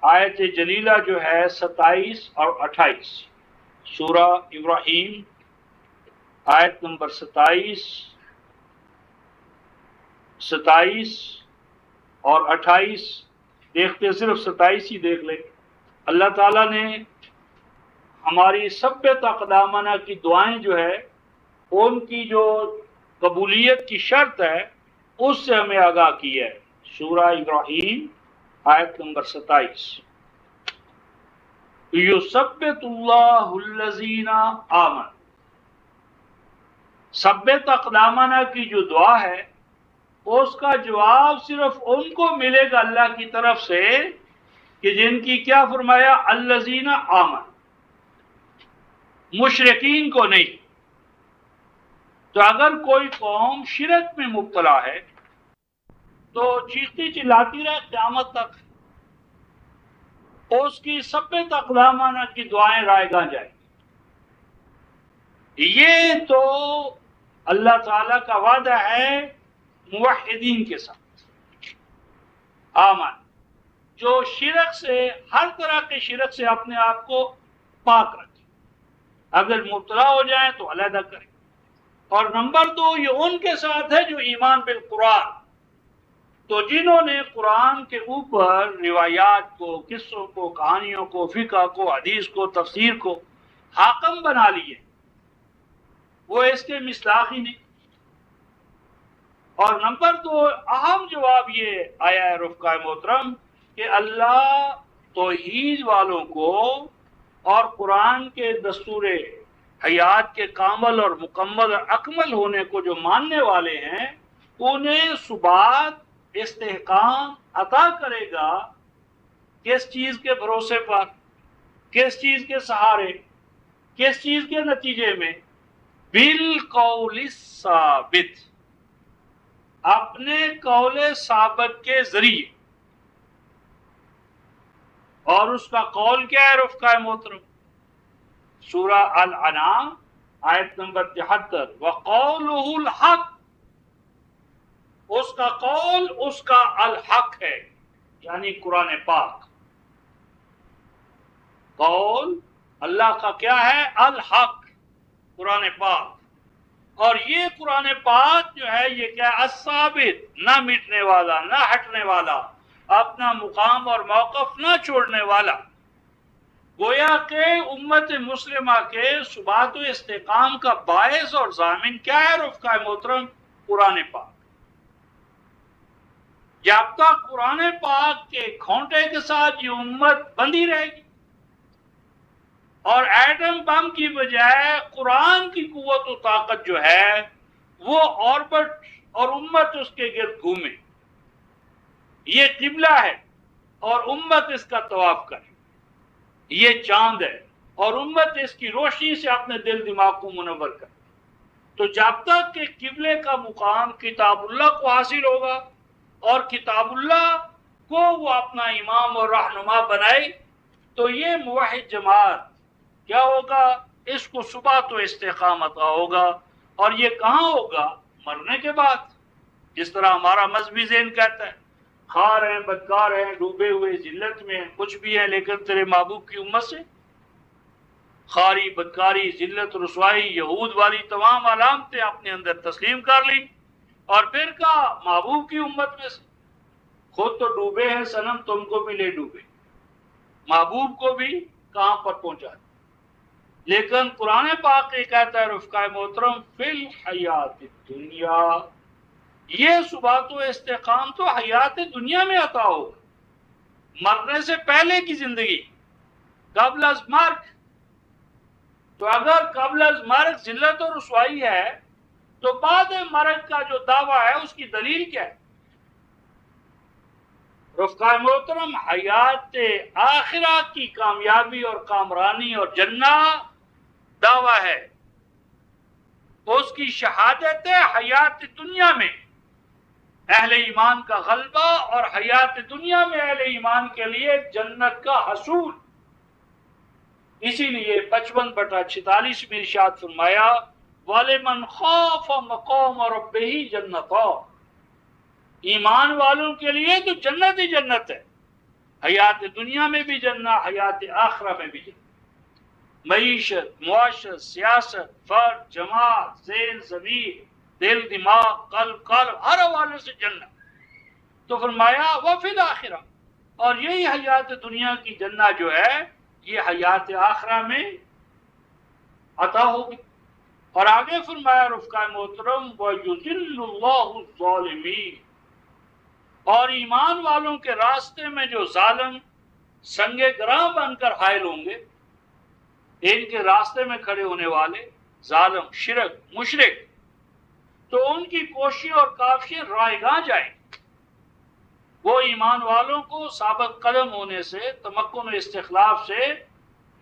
آیت جلیلہ جو ہے 27 اور 28، سورہ ابراہیم آیت نمبر 27 اور 28 دیکھتے، صرف 27 ہی دیکھ لیں۔ اللہ تعالیٰ نے ہماری ثبت اقدامنا کی دعائیں جو ہے ان کی جو قبولیت کی شرط ہے اس سے ہمیں آگاہ کی ہے۔ سورہ ابراہیم آیت نمبر 27، یثبت اللہ الذین آمنوا، ثبت اقدامنا کی جو دعا ہے اس کا جواب صرف ان کو ملے گا اللہ کی طرف سے کہ جن کی کیا فرمایا، الذین آمنوا، مشرکین کو نہیں۔ تو اگر کوئی قوم شرک میں مبتلا ہے تو چیختی چلاتی رہے قیامت تک، اس کی ثبت اقدامنا کی دعائیں رائے گاہ جائیں گی۔ یہ تو اللہ تعالیٰ کا وعدہ ہے موحدین کے ساتھ، آمن، جو شرک سے، ہر طرح کے شرک سے اپنے آپ کو پاک رکھے، اگر مبتلا ہو جائیں تو علیحدہ کریں۔ اور نمبر 2 یہ ان کے ساتھ ہے جو ایمان بالقرآن، تو جنہوں نے قرآن کے اوپر روایات کو، قصوں کو، کہانیوں کو، فقہ کو، حدیث کو، تفسیر کو حاکم بنا لیے، وہ اس کے مصداق ہی نہیں۔ اور نمبر 2 اہم جواب یہ آیا ہے رفقائے محترم کہ اللہ توحید والوں کو اور قرآن کے دستور حیات کے کامل اور مکمل اور اکمل ہونے کو جو ماننے والے ہیں انہیں ثبات، استحکام عطا کرے گا۔ کس چیز کے بھروسے پر، کس چیز کے سہارے، کس چیز کے نتیجے میں؟ بالقول الثابت، اپنے قول ثابت کے ذریعے۔ اور اس کا قول کیا ہے رفقائے محترم؟ سورہ الانعام آیت نمبر 73، وَقَوْلُهُ الْحَقِّ، اس کا قول اس کا الحق ہے، یعنی قرآن پاک۔ قول اللہ کا کیا ہے؟ الحق، قرآن پاک۔ اور یہ قرآن پاک جو ہے یہ کیا ہے؟ الثابت، نہ مٹنے والا، نہ ہٹنے والا، اپنا مقام اور موقف نہ چھوڑنے والا۔ گویا کہ امت مسلمہ کے ثبات و استحکام کا باعث اور ضامن کیا ہے رفقائے محترم؟ قرآن پاک۔ جب تک قرآن پاک کے کھونٹے کے ساتھ یہ امت بندھی رہے گی اور ایٹم بم کی بجائے قرآن کی قوت و طاقت جو ہے وہ آربٹ اور امت اس کے گرد گھومے، یہ قبلہ ہے اور امت اس کا طواف کرے، یہ چاند ہے اور امت اس کی روشنی سے اپنے دل دماغ کو منور کرے۔ تو جب تک کہ قبلے کا مقام کتاب اللہ کو حاصل ہوگا اور کتاب اللہ کو وہ اپنا امام اور رہنما بنائے تو یہ موحد جماعت کیا ہوگا؟ اس کو ثبات و استحکام عطا ہوگا۔ اور یہ کہاں ہوگا؟ مرنے کے بعد۔ جس طرح ہمارا مذہبی ذہن کہتا ہے خار ہیں، بدکار ہیں، ڈوبے ہوئے ذلت میں ہیں، کچھ بھی ہیں لیکن تیرے محبوب کی امت سے خاری، بدکاری، ذلت، رسوائی، یہود والی تمام علامتیں اپنے اندر تسلیم کر لی، اور پھر کہا محبوب کی امت میں سے۔ خود تو ڈوبے ہیں صنم، تم کو بھی لے ڈوبے، محبوب کو بھی کہاں پر پہنچا۔ لیکن قرآن پاک یہ کہتا ہے رفقائے محترم فی الحیات الدنیا، یہ ثبات و استحکام تو حیات دنیا میں عطا ہوگا، مرنے سے پہلے کی زندگی، قبل از مرگ۔ تو اگر قبل از مرگ ذلت و رسوائی ہے تو بعد مرگ کا جو دعویٰ ہے اس کی دلیل کیا ہے؟ رفقائے محترم، حیات آخرہ کی کامیابی اور کامرانی اور جنت دعویٰ ہے، اس کی شہادت ہے حیات دنیا میں اہل ایمان کا غلبہ اور حیات دنیا میں اہل ایمان کے لیے جنت کا حصول۔ اسی لیے 55/46 میں ارشاد فرمایا وَلِمَنْ خَافَ مَقَامَ رَبِّهِ جَنَّتَانِ، ایمان والوں کے لیے تو جنت ہی جنت ہے، حیات دنیا میں بھی جنت، حیات آخرہ میں بھی جنت، معیشت، معاشرت، سیاست، فرد، جماعت، ذہن، ضمیر، دل، دماغ، قلب، ہر حوالے سے جنت۔ تو فرمایا وفی الآخرہ، اور یہی حیات دنیا کی جنت جو ہے یہ حیات آخرہ میں عطا ہوگی۔ اور آگے فرمایا رفقائے محترم وَيُذِلُّ اللَّهُ الظَّالِمِينَ، اور ایمان والوں کے راستے میں جو ظالم سنگ گراں بن کر حائل ہوں گے، ان کے راستے میں کھڑے ہونے والے ظالم، شرک، مشرک، تو ان کی کوششیں اور کاوشیں رائیگاں جائیں، وہ ایمان والوں کو ثابت قدم ہونے سے، تمکن و استخلاف سے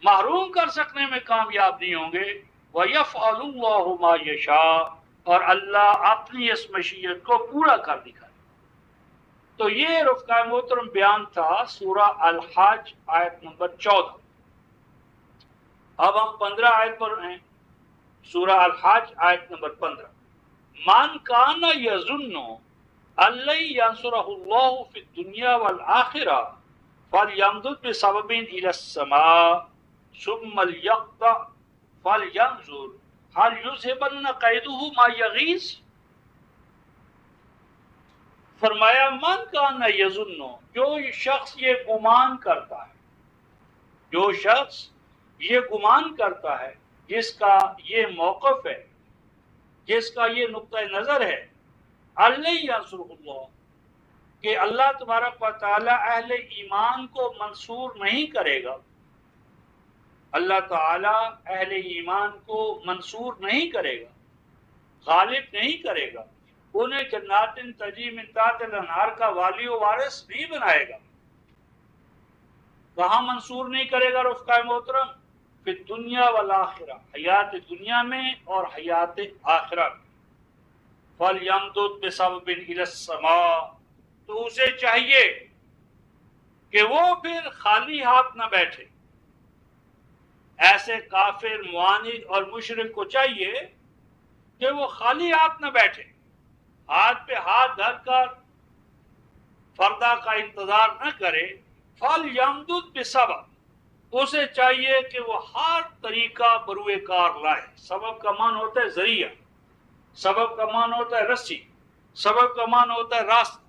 محروم کر سکنے میں کامیاب نہیں ہوں گے۔ وَيَفْعَلُ اللَّهُ مَا يَشَاءُ، اور اللہ اپنی اس مشیت کو پورا کر دکھائے۔ تو یہ رفقائے محترم بیان تھا سورہ الحج آیت نمبر 14۔ اب ہم 15 آیت پر ہیں، سورہ الحج آیت نمبر 15۔ من کان یظن ان لن ینصرہ اللہ فی الدنیا والآخرہ فلیمدد بسبب الی السماء ثم لیقطع فلینظر هل یذهبن کیدہ ما یغیظ۔ فرمایا من کان یظن، جو شخص یہ گمان کرتا ہے، جو شخص یہ گمان کرتا ہے، جس کا یہ موقف ہے، جس کا یہ نقطہ نظر ہے اللہ ینصرہ اللہ، کہ اللہ تبارک و تعالی اہل ایمان کو منصور نہیں کرے گا، اللہ تعالی اہل ایمان کو منصور نہیں کرے گا، غالب نہیں کرے گا، انہیں جنات تجری من تحتہا الانہار کا والی و وارث نہیں بنائے گا۔ کہاں منصور نہیں کرے گا رفقائے محترم؟ فی الدنیا والآخرہ، حیات دنیا میں اور حیات آخرہ میں۔ فَلْيَمْدُدْ بِسَبَبٍ إِلَى السَّمَاءِ، تو اسے چاہیے کہ وہ پھر خالی ہاتھ نہ بیٹھے۔ ایسے کافر، معاند اور مشرک کو چاہیے کہ وہ خالی ہاتھ نہ بیٹھے، ہاتھ پہ ہاتھ دھر کر فردہ کا انتظار نہ کرے۔ فَلْيَمْدُدْ بِسَبَبٍ، اسے چاہیے کہ وہ ہر طریقہ بروئے کار لائے۔ سبب کا معنی ہوتا ہے ذریعہ، سبب کا معنی ہوتا ہے رسی، سبب کا معنی ہوتا ہے راستہ۔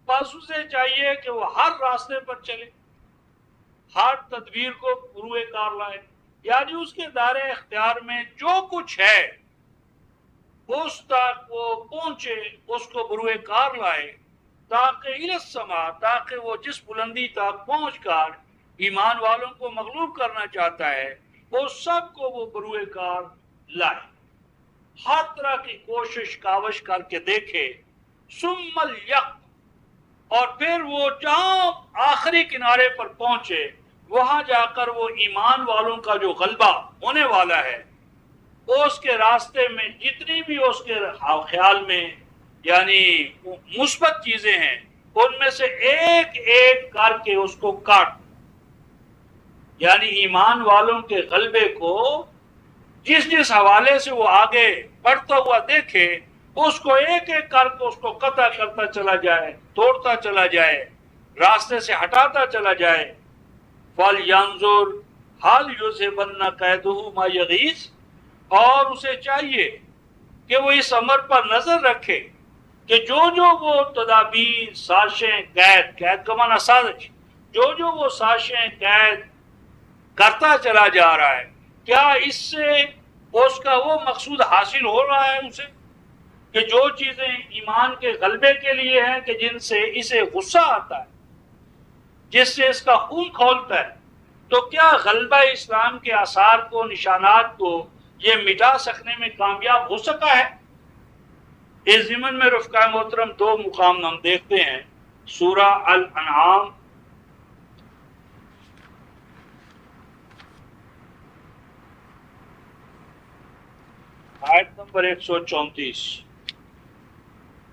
بس اسے چاہیے کہ وہ ہر راستے پر چلے، ہر تدبیر کو بروئے کار لائے، یعنی اس کے دائرے اختیار میں جو کچھ ہے اس تک وہ پہنچے، اس کو بروئے کار لائے، تاکہ الی السماء، تاکہ وہ جس بلندی تک پہنچ کر ایمان والوں کو مغلوب کرنا چاہتا ہے وہ سب کو وہ بروئے کار لائے، ہر طرح کی کوشش کاوش کر کے دیکھے۔ ثم لیقطع، اور پھر وہ جہاں آخری کنارے پر پہنچے وہاں جا کر وہ ایمان والوں کا جو غلبہ ہونے والا ہے، اس کے راستے میں جتنی بھی اس کے خیال میں یعنی مثبت چیزیں ہیں ان میں سے ایک ایک کر کے اس کو کاٹ، یعنی ایمان والوں کے غلبے کو جس جس حوالے سے وہ آگے بڑھتا ہوا دیکھے اس کو ایک ایک کر کے اس کو قطع کرتا چلا جائے، توڑتا چلا جائے، راستے سے ہٹاتا چلا جائے۔ فَلْيَنظُرْ هَلْ يُذْهِبَنَّ كَيْدُهُ مَا يَغِيظُ، اور اسے چاہیے کہ وہ اس امر پر نظر رکھے کہ جو جو وہ تدابیر، سازشیں، قید کا معنی سازش، جو وہ سازشیں قید کرتا چلا جا رہا ہے، کیا اس سے اس کا وہ مقصود حاصل ہو رہا ہے اسے، کہ جو چیزیں ایمان کے غلبے کے لیے ہیں کہ جن سے اسے غصہ آتا ہے، جس سے اس کا خون کھولتا ہے، تو کیا غلبہ اسلام کے آثار کو، نشانات کو یہ مٹا سکنے میں کامیاب ہو سکا ہے؟ اس ضمن میں رفقائے محترم دو مقام ہم دیکھتے ہیں۔ سورہ الانعام آیت نمبر 134.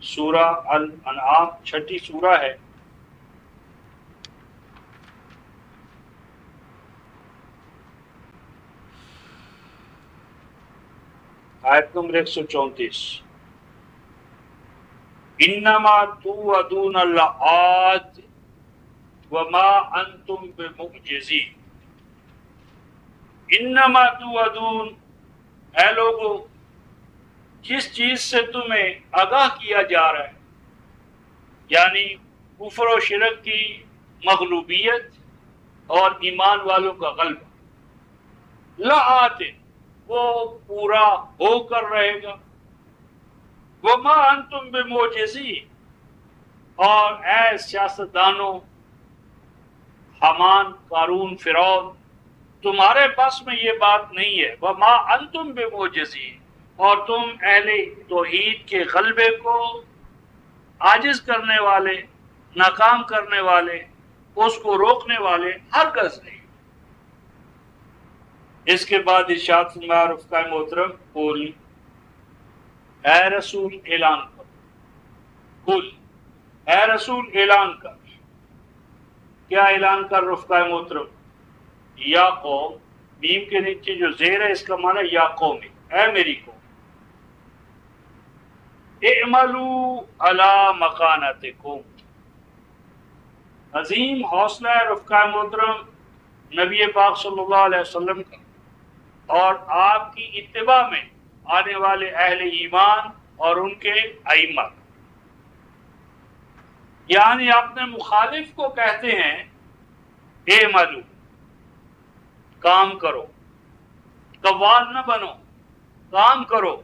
سورہ الانعام چھٹی سورہ ہے. آیت نمبر 134. انما توعدون لآت وما انتم بمعجزین. انما توعدون، اے لوگو جس چیز سے تمہیں آگاہ کیا جا رہا ہے، یعنی کفر و شرک کی مغلوبیت اور ایمان والوں کا غلبہ، لآت، وہ پورا ہو کر رہے گا. وما انتم بمعجزین، اور اے سیاستدانوں، حامان، قارون، فرعون، تمہارے بس میں یہ بات نہیں ہے. وما انتم بمعجزین، اور تم اہل توحید کے غلبے کو عاجز کرنے والے، ناکام کرنے والے، اس کو روکنے والے ہرگز نہیں. اس کے بعد ارشاد فرمایا رفقائے محترم، قل، اے رسول اعلان کر، قل، اے رسول اعلان کر. کیا اعلان کر رفقائے محترم؟ یا قوم، میم کے نیچے جو زیر ہے اس کا معنی یا قومی، اے میری قوم، اعملوا علی مکانتکم. عظیم حوصلہ ہے رفقائے محترم نبی پاک صلی اللہ علیہ وسلم کا اور آپ کی اتباع میں آنے والے اہل ایمان اور ان کے ائمہ. یعنی اپنے مخالف کو کہتے ہیں اعملوا، کام کرو، قوال نہ بنو، کام کرو،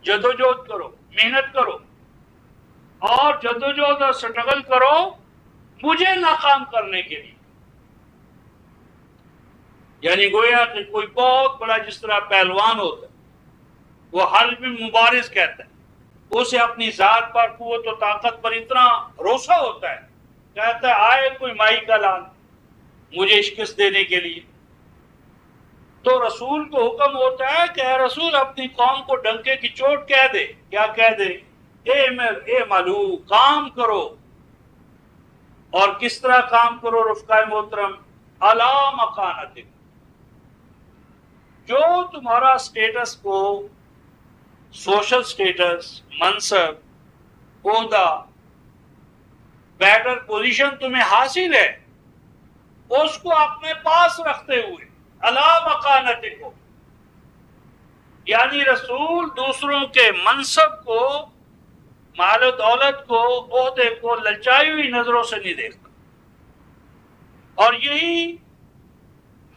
جدوجہد کرو، محنت کرو، اور جدوجہد اور سٹرگل کرو مجھے ناکام کرنے کے لیے. یعنی گویا کہ کوئی بہت بڑا جس طرح پہلوان ہوتا ہے، وہ حلب مبارز کہتا ہے، اسے اپنی ذات پر قوت و طاقت پر اتنا بھروسہ ہوتا ہے، کہتا ہے آئے کوئی مائی کا لال مجھے شکست دینے کے لیے. تو رسول کو حکم ہوتا ہے کہ اے رسول اپنی قوم کو ڈنکے کی چوٹ کہہ دے. کیا کہہ دے؟ اعملوا، کام کرو. اور کس طرح کام کرو رفقائے محترم؟ علی مکانتکم، جو تمہارا سٹیٹس کو، سوشل سٹیٹس، منصب، عہدہ، بیٹر پوزیشن تمہیں حاصل ہے، اس کو اپنے پاس رکھتے ہوئے علی مکانتکم. یعنی رسول دوسروں کے منصب کو، مال و دولت کو، عہدے کو للچائی ہوئی نظروں سے نہیں دیکھتا. اور یہی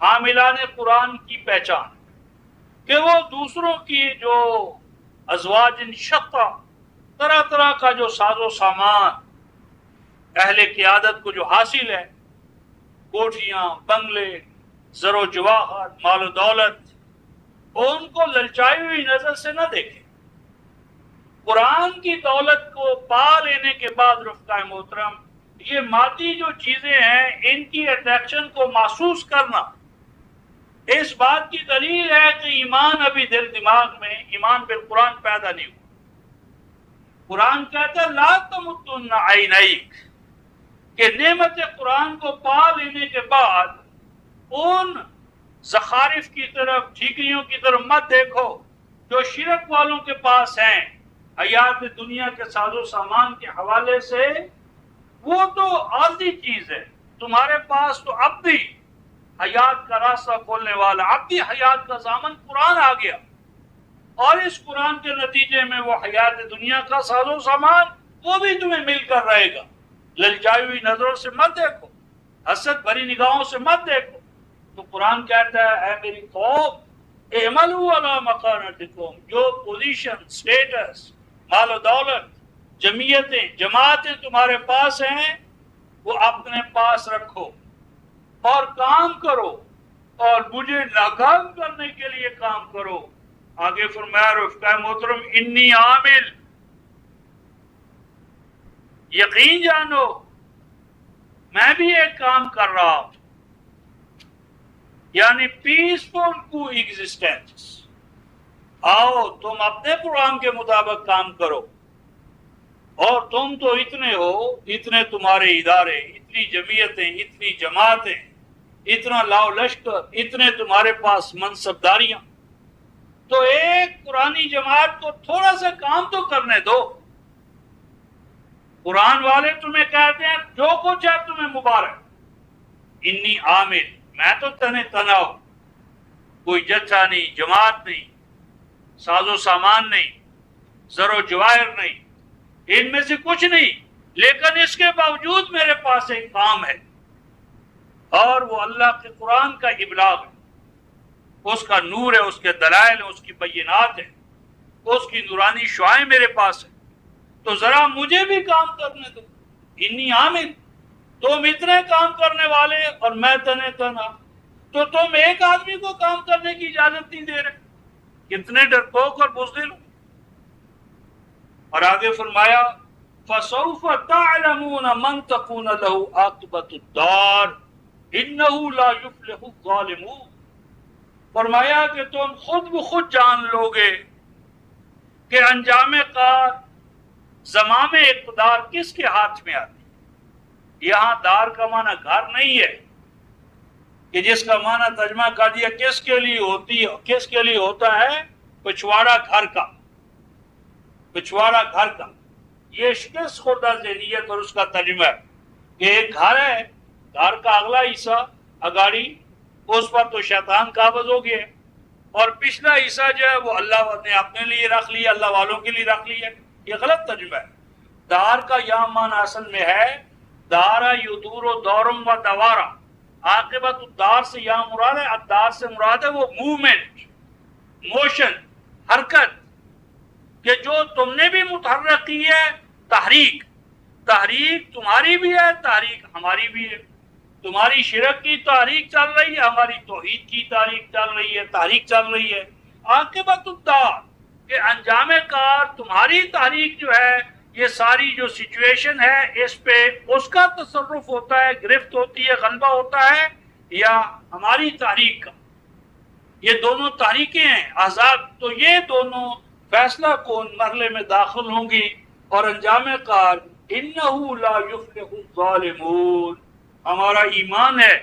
حاملان قرآن کی پہچان کہ وہ دوسروں کی جو ازواج شقہ، طرح طرح کا جو ساز و سامان اہل قیادت کو جو حاصل ہے، کوٹھیاں، بنگلے، زر و جواہر، مال و دولت، ان کو للچائی ہوئی نظر سے نہ دیکھیں. قرآن کی دولت کو پا لینے کے بعد رفقائے محترم، یہ مادی جو چیزیں ہیں ان کی اٹریکشن کو محسوس کرنا اس بات کی دلیل ہے کہ ایمان ابھی دل دماغ میں، ایمان بالقرآن پیدا نہیں ہوا. قرآن کہتا ہے لا تمدن عینیک، کہ نعمت قرآن کو پا لینے کے بعد ان زخارف کی طرف، ٹھیکریوں کی طرف مت دیکھو جو شرک والوں کے پاس ہیں. حیات دنیا کے ساز و سامان کے حوالے سے وہ تو عارضی چیز ہے، تمہارے پاس تو اب بھی حیات کا راستہ کھولنے والا، اب بھی حیات کا ضامن قرآن آ گیا، اور اس قرآن کے نتیجے میں وہ حیات دنیا کا ساز و سامان وہ بھی تمہیں مل کر رہے گا. للچائی ہوئی نظروں سے مت دیکھو، حسد بھری نگاہوں سے مت دیکھو. تو قرآن کہتا ہے اے میری قوم اعملوا علی مکانتکم، جو پوزیشن، سٹیٹس، مال و دولت، جمعیتیں، جماعتیں تمہارے پاس ہیں وہ اپنے پاس رکھو اور کام کرو، اور مجھے ناکام کرنے کے لیے کام کرو. آگے فرمایا رفقائے محترم انی عامل، یقین جانو میں بھی ایک کام کر رہا ہوں، یعنی پیسفل کو ایگزسٹنس۔ آؤ تم اپنے پروگرام کے مطابق کام کرو، اور تم تو اتنے ہو، اتنے تمہارے ادارے، اتنی جمعیتیں، اتنی جماعتیں، اتنا لاؤ لشکر، اتنے تمہارے پاس منصبداریاں، تو ایک قرآنی جماعت کو تھوڑا سا کام تو کرنے دو۔ قرآن والے تمہیں کہتے ہیں جو کچھ ہے تمہیں مبارک، انی عامل، میں تو تنہا ہوں، کوئی جتھا نہیں، جماعت نہیں، ساز و سامان نہیں، زر و جواہر نہیں، ان میں سے کچھ نہیں، لیکن اس کے باوجود میرے پاس ایک کام ہے، اور وہ اللہ کے قرآن کا ابلاغ ہے، اس کا نور ہے، اس کے دلائل ہیں، اس کی بینات ہیں، اس کی نورانی شعائیں میرے پاس ہیں، تو ذرا مجھے بھی کام کرنے دو۔ انی عامل، تم اتنے کام کرنے والے اور میں تنہا، تو تم ایک آدمی کو کام کرنے کی اجازت نہیں دے رہے، کتنے ڈرپوک اور بزدل۔ اور آگے فرمایا فَسَوْفَ تَعْلَمُونَ مَنْ تَكُونَ لَهُ عَاقِبَةُ الدَّارِ إِنَّهُ لَا يُفْلِحُ الظَّالِمُونَ، فرمایا کہ تم خود بخود جان لوگے کہ انجام کار، زمام اقتدار کس کے ہاتھ میں آتی۔ یہاں دار کا معنی گھر نہیں ہے کہ جس کا معنی ترجمہ کر دیا کس کے لیے ہوتا ہے، پچھواڑا گھر کا، پچھواڑا گھر کا، یہ شکست خوردہ ذہنیت اور اس کا ترجمہ ہے کہ ایک گھر ہے، گھر کا اگلا حصہ اگاڑی، اس پر تو شیطان قابض ہو گیا، اور پچھلا حصہ جو ہے وہ اللہ نے اپنے لیے رکھ لیا، اللہ والوں کے لیے رکھ لیا۔ یہ غلط ترجمہ ہے۔ دار کا یہاں معنی اصل میں ہے دارا یدور و دورم و دوارا، عاقبت الدار سے یہاں مراد ہے، الدار سے مراد ہے وہ موومنٹ، موشن، حرکت، کہ جو تم نے بھی متحرک کی ہے، تحریک، تحریک تمہاری بھی ہے، تحریک ہماری بھی ہے، تمہاری شرک کی تحریک چل رہی ہے، ہماری توحید کی تحریک چل رہی ہے۔ عاقبت الدار، کہ انجام کار، تمہاری تحریک جو ہے، یہ ساری جو سچویشن ہے اس پہ اس کا تصرف ہوتا ہے، گرفت ہوتی ہے، غلبہ ہوتا ہے، یا ہماری تحریک کا۔ یہ دونوں تحریکیں ہیں آزاد، تو یہ دونوں فیصلہ کون مرحلے میں داخل ہوں گی، اور انجام کار انہو لا یفلح الظالمون، ہمارا ایمان ہے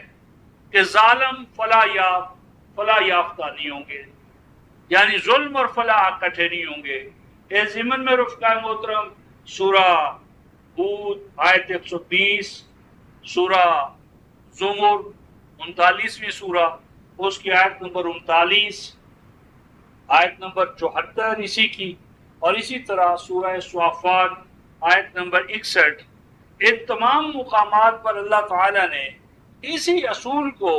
کہ ظالم فلاح یافتہ نہیں ہوں گے، یعنی ظلم اور فلاح اکٹھے نہیں ہوں گے۔ اس ضمن میں رفقائے محترم سورہ ہود آیت 120، سورہ زمر 39ویں سورہ، اس کی آیت نمبر 39، آیت نمبر 74 اسی کی، اور اسی طرح سورہ صافات آیت نمبر 61، ان تمام مقامات پر اللہ تعالیٰ نے اسی اصول کو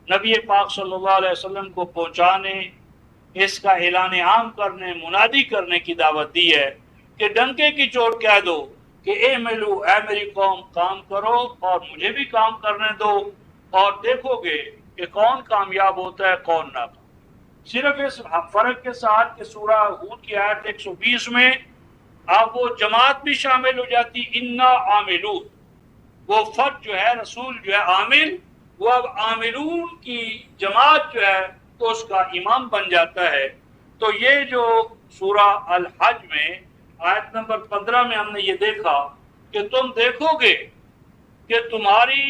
نبی پاک صلی اللہ علیہ وسلم کو پہنچانے، اس کا اعلان عام کرنے، منادی کرنے کی دعوت دی ہے کہ ڈنکے کی چوٹ کہہ دو کہ اے میری قوم کام کرو اور مجھے بھی کام کرنے دو، اور دیکھو گے کہ کون کامیاب ہوتا ہے کون ناکام۔ صرف اس فرق کے ساتھ کہ سورہ ہود کی آیت 120 میں اب وہ جماعت بھی شامل ہو جاتی، انا عاملون، وہ فرد جو ہے، رسول جو ہے عامل، وہ اب عاملون کی جماعت جو ہے تو اس کا امام بن جاتا ہے۔ تو یہ جو سورہ الحج میں آیت نمبر 15 میں ہم نے یہ دیکھا کہ تم دیکھو گے کہ تمہاری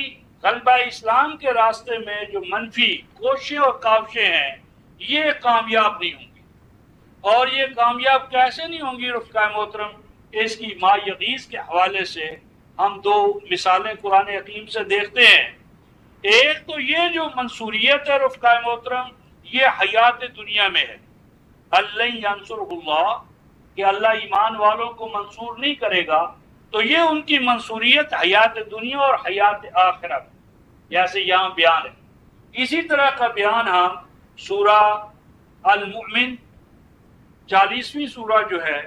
غلبہ اسلام کے راستے میں جو منفی کوششیں اور کاوشیں ہیں یہ کامیاب نہیں ہوں گی۔ اور یہ کامیاب کیسے نہیں ہوں گی رفقائے محترم؟ اس کی ما یغیث کے حوالے سے ہم دو مثالیں قرآن حکیم سے دیکھتے ہیں۔ ایک تو یہ جو منصوریت ہے رفقائے محترم، یہ حیات دنیا میں ہے، اللہ ینصرہ اللہ، کہ اللہ ایمان والوں کو منصور نہیں کرے گا، تو یہ ان کی منصوریت حیات دنیا اور حیات آخرت، جیسے یہاں بیان ہے۔ اسی طرح کا بیان ہم سورہ المؤمن 40ویں سورہ جو ہے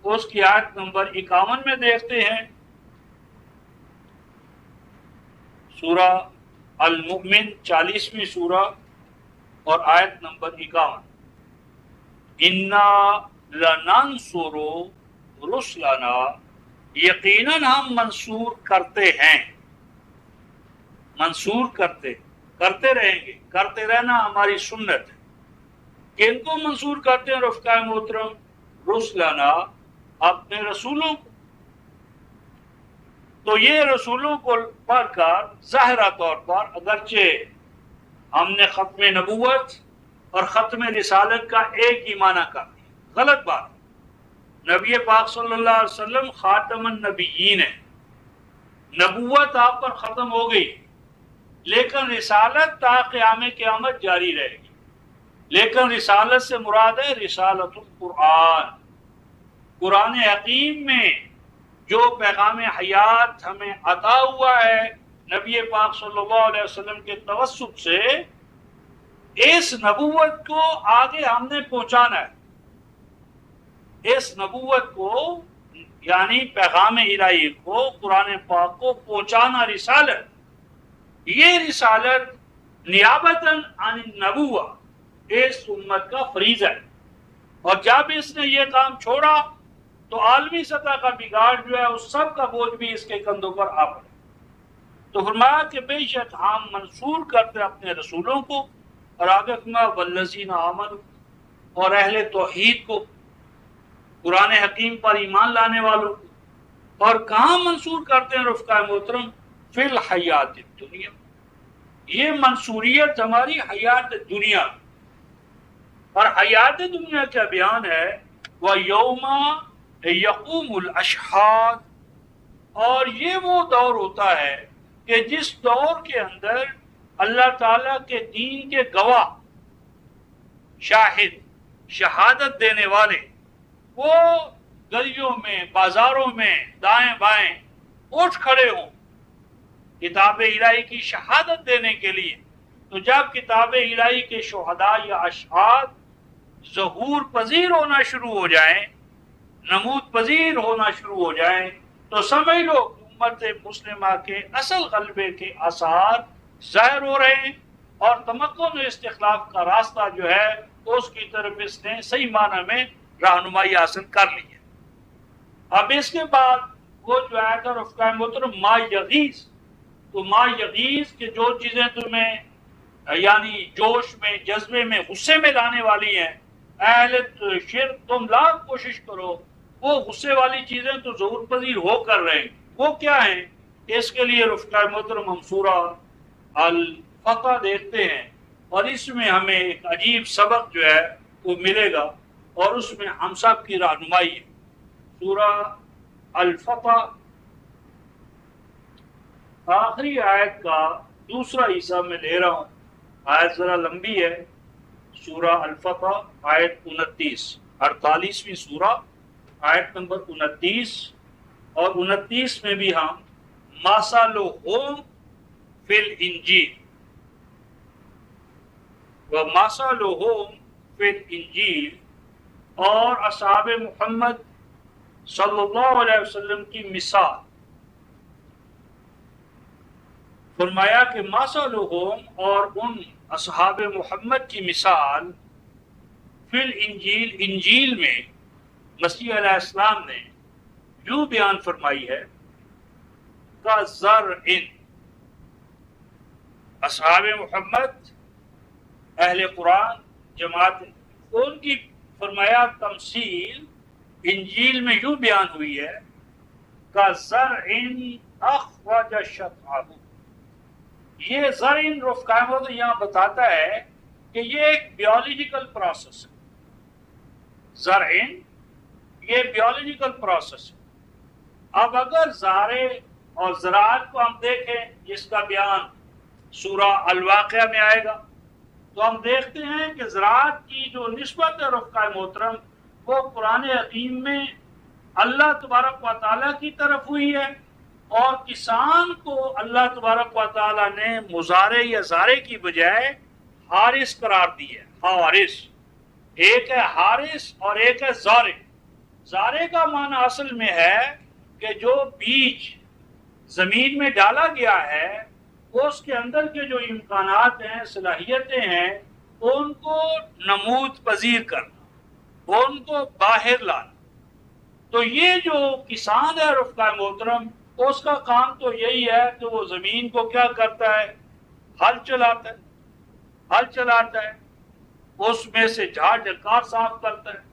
اس کی آیت نمبر 51 میں دیکھتے ہیں۔ سورہ المؤمن 40ویں سورہ اور آیت نمبر 51، انا لننصر رسلنا، یقیناً ہم منصور کرتے ہیں منصور کرتے رہیں گے، کرتے رہنا ہماری سنت ہے۔ کن کو منصور کرتے ہیں رفقائے محترم؟ رسلنا، اپنے رسولوں کو۔ تو یہ رسولوں کو پڑھ کر ظاہرہ طور پر اگرچہ ہم نے ختم نبوت اور ختم رسالت کا ایک ہی معنی کر دیا، غلط بات۔ نبی پاک صلی اللہ علیہ وسلم خاتم النبیین ہے، نبوت آپ پر ختم ہو گئی، لیکن رسالت تا قیام قیامت جاری رہے گی۔ لیکن رسالت سے مراد ہے رسالت القرآن، قرآن حکیم میں جو پیغام حیات ہمیں عطا ہوا ہے نبی پاک صلی اللہ علیہ وسلم کے توسط سے، اس نبوت کو آگے ہم نے پہنچانا ہے۔ اس نبوت کو یعنی پیغام الہی کو، قرآن پاک کو پہنچانا رسالت، یہ رسالت نیابتاً عن النبوہ اس امت کا فریضہ ہے۔ اور جب اس نے یہ کام چھوڑا تو عالمی سطح کا بگاڑ جو ہے اس سب کا بوجھ بھی اس کے کندھوں پر آ پڑا۔ تو فرمایا کہ بے شک ہم منصور کرتے اپنے رسولوں کو، اور آگے فرمایا والذین آمنوا، اور اہل توحید کو، قرآن حکیم پر ایمان لانے والوں کو۔ اور کہاں منصور کرتے ہیں رفقائے محترم؟ فی الحیات الدنیا، یہ منصوریت ہماری حیات دنیا، اور حیات دنیا کا بیان ہے وَيَوْمَ یقوم الاشہاد، اور یہ وہ دور ہوتا ہے کہ جس دور کے اندر اللہ تعالیٰ کے دین کے گواہ، شاہد، شہادت دینے والے، وہ گلیوں میں، بازاروں میں، دائیں بائیں اٹھ کھڑے ہوں کتاب الہی کی شہادت دینے کے لیے۔ تو جب کتاب الہی کے شہداء یا اشہاد ظہور پذیر ہونا شروع ہو جائیں، نمود پذیر ہونا شروع ہو جائیں، تو سمجھ لو امت مسلمہ کے اصل غلبے کے آثار ظاہر ہو رہے ہیں، اور تمکن و استخلاف کا راستہ جو ہے اس کی طرف اس نے صحیح معنی میں رہنمائی حاصل کر لی ہے۔ اب اس کے بعد وہ جو آیا تھا رفقائے محترم ما یغیظ، تو ما یغیظ کہ جو چیزیں تمہیں یعنی جوش میں، جذبے میں، غصے میں لانے والی ہیں، اہل شرک تم لاکھ کوشش کرو، وہ غصے والی چیزیں تو ظہور پذیر ہو کر رہے ہیں۔ وہ کیا ہیں؟ اس کے لیے رفقائے محترم ہم سورہ الفتح دیکھتے ہیں، اور اس میں ہمیں ایک عجیب سبق جو ہے وہ ملے گا، اور اس میں ہم سب کی رہنمائی ہے۔ سورہ الفتح آخری آیت کا دوسرا حصہ میں لے رہا ہوں، آیت ذرا لمبی ہے۔ سورہ الفتح آیت 29، 48ویں سورہ آیت نمبر 29 اور 29 میں بھی ہم مَثَلُهُمْ فِي الْإِنْجِيلِ وَمَثَلُهُمْ فِي الْإِنْجِيلِ، اور اصحاب محمد صلی اللہ علیہ وسلم کی مثال فرمایا کہ مَثَلُهُمْ، اور ان اصحاب محمد کی مثال فی الانجیل، انجیل میں مسیح علیہ السلام نے یوں بیان فرمائی ہے کَزَرْعٍ، اصحاب محمد، اہل قرآن، جماعت، ان کی فرمایا تمثیل انجیل میں یوں بیان ہوئی ہے کَزَرْعٍ أَخْرَجَ شَطْأَهُ۔ یہ زرع رفقائے محترم یہاں بتاتا ہے کہ یہ ایک بیولوجیکل پروسیس ہے۔ زرع یہ بیولوجیکل پروسیس ہے۔ اب اگر زارع اور زراعت کو ہم دیکھیں، جس کا بیان سورہ الواقعہ میں آئے گا، تو ہم دیکھتے ہیں کہ زراعت کی جو نسبت ہے رفقائے محترم، وہ قرآن حکیم میں اللہ تبارک و تعالیٰ کی طرف ہوئی ہے، اور کسان کو اللہ تبارک و تعالیٰ نے مزارع یا زارع کی بجائے حارث قرار دی ہے۔ حارث، ایک ہے حارث اور ایک ہے زارع۔ زارع کا معنی اصل میں ہے کہ جو بیج زمین میں ڈالا گیا ہے، اس کے اندر کے جو امکانات ہیں، صلاحیتیں ہیں، ان کو نمود پذیر کرنا، ان کو باہر لانا۔ تو یہ جو کسان ہے رفقائے محترم، تو اس کا کام تو یہی ہے کہ وہ زمین کو کیا کرتا ہے؟ ہل چلاتا ہے، ہل چلاتا ہے، اس میں سے جھاڑ جھنکار صاف کرتا ہے۔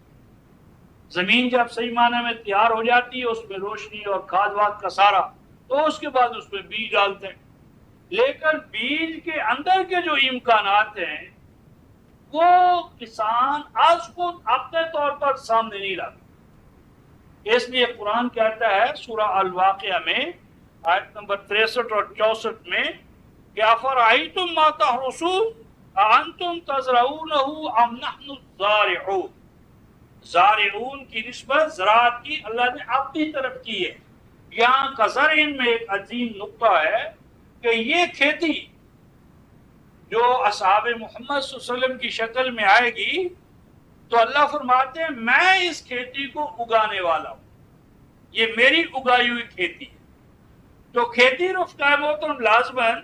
زمین جب صحیح معنی میں تیار ہو جاتی ہے، اس میں روشنی اور کھاد واد کا سارا، تو اس کے بعد اس میں بیج ڈالتے ہیں۔ لیکن بیج کے اندر کے جو امکانات ہیں وہ کسان آج خود اپنے طور پر سامنے نہیں لاتا۔ اس لیے قرآن کہتا ہے سورہ الواقعہ میں آیت نمبر 63 اور 64 میں کہ افرأیتم ما تحرثون اانتم تزرعونہ ام نحن الزارعون۔ زارعون کی نسبت زراعت کی اللہ نے اپنی طرف کی ہے۔ یہاں کا زرعن میں ایک عظیم نقطہ ہے کہ یہ کھیتی جو اصحاب محمد صلی اللہ علیہ وسلم کی شکل میں آئے گی تو اللہ فرماتے ہیں میں اس کھیتی کو اگانے والا ہوں، یہ میری اگائی ہوئی کھیتی ہے۔ تو کھیتی رفتہ محترم لازماً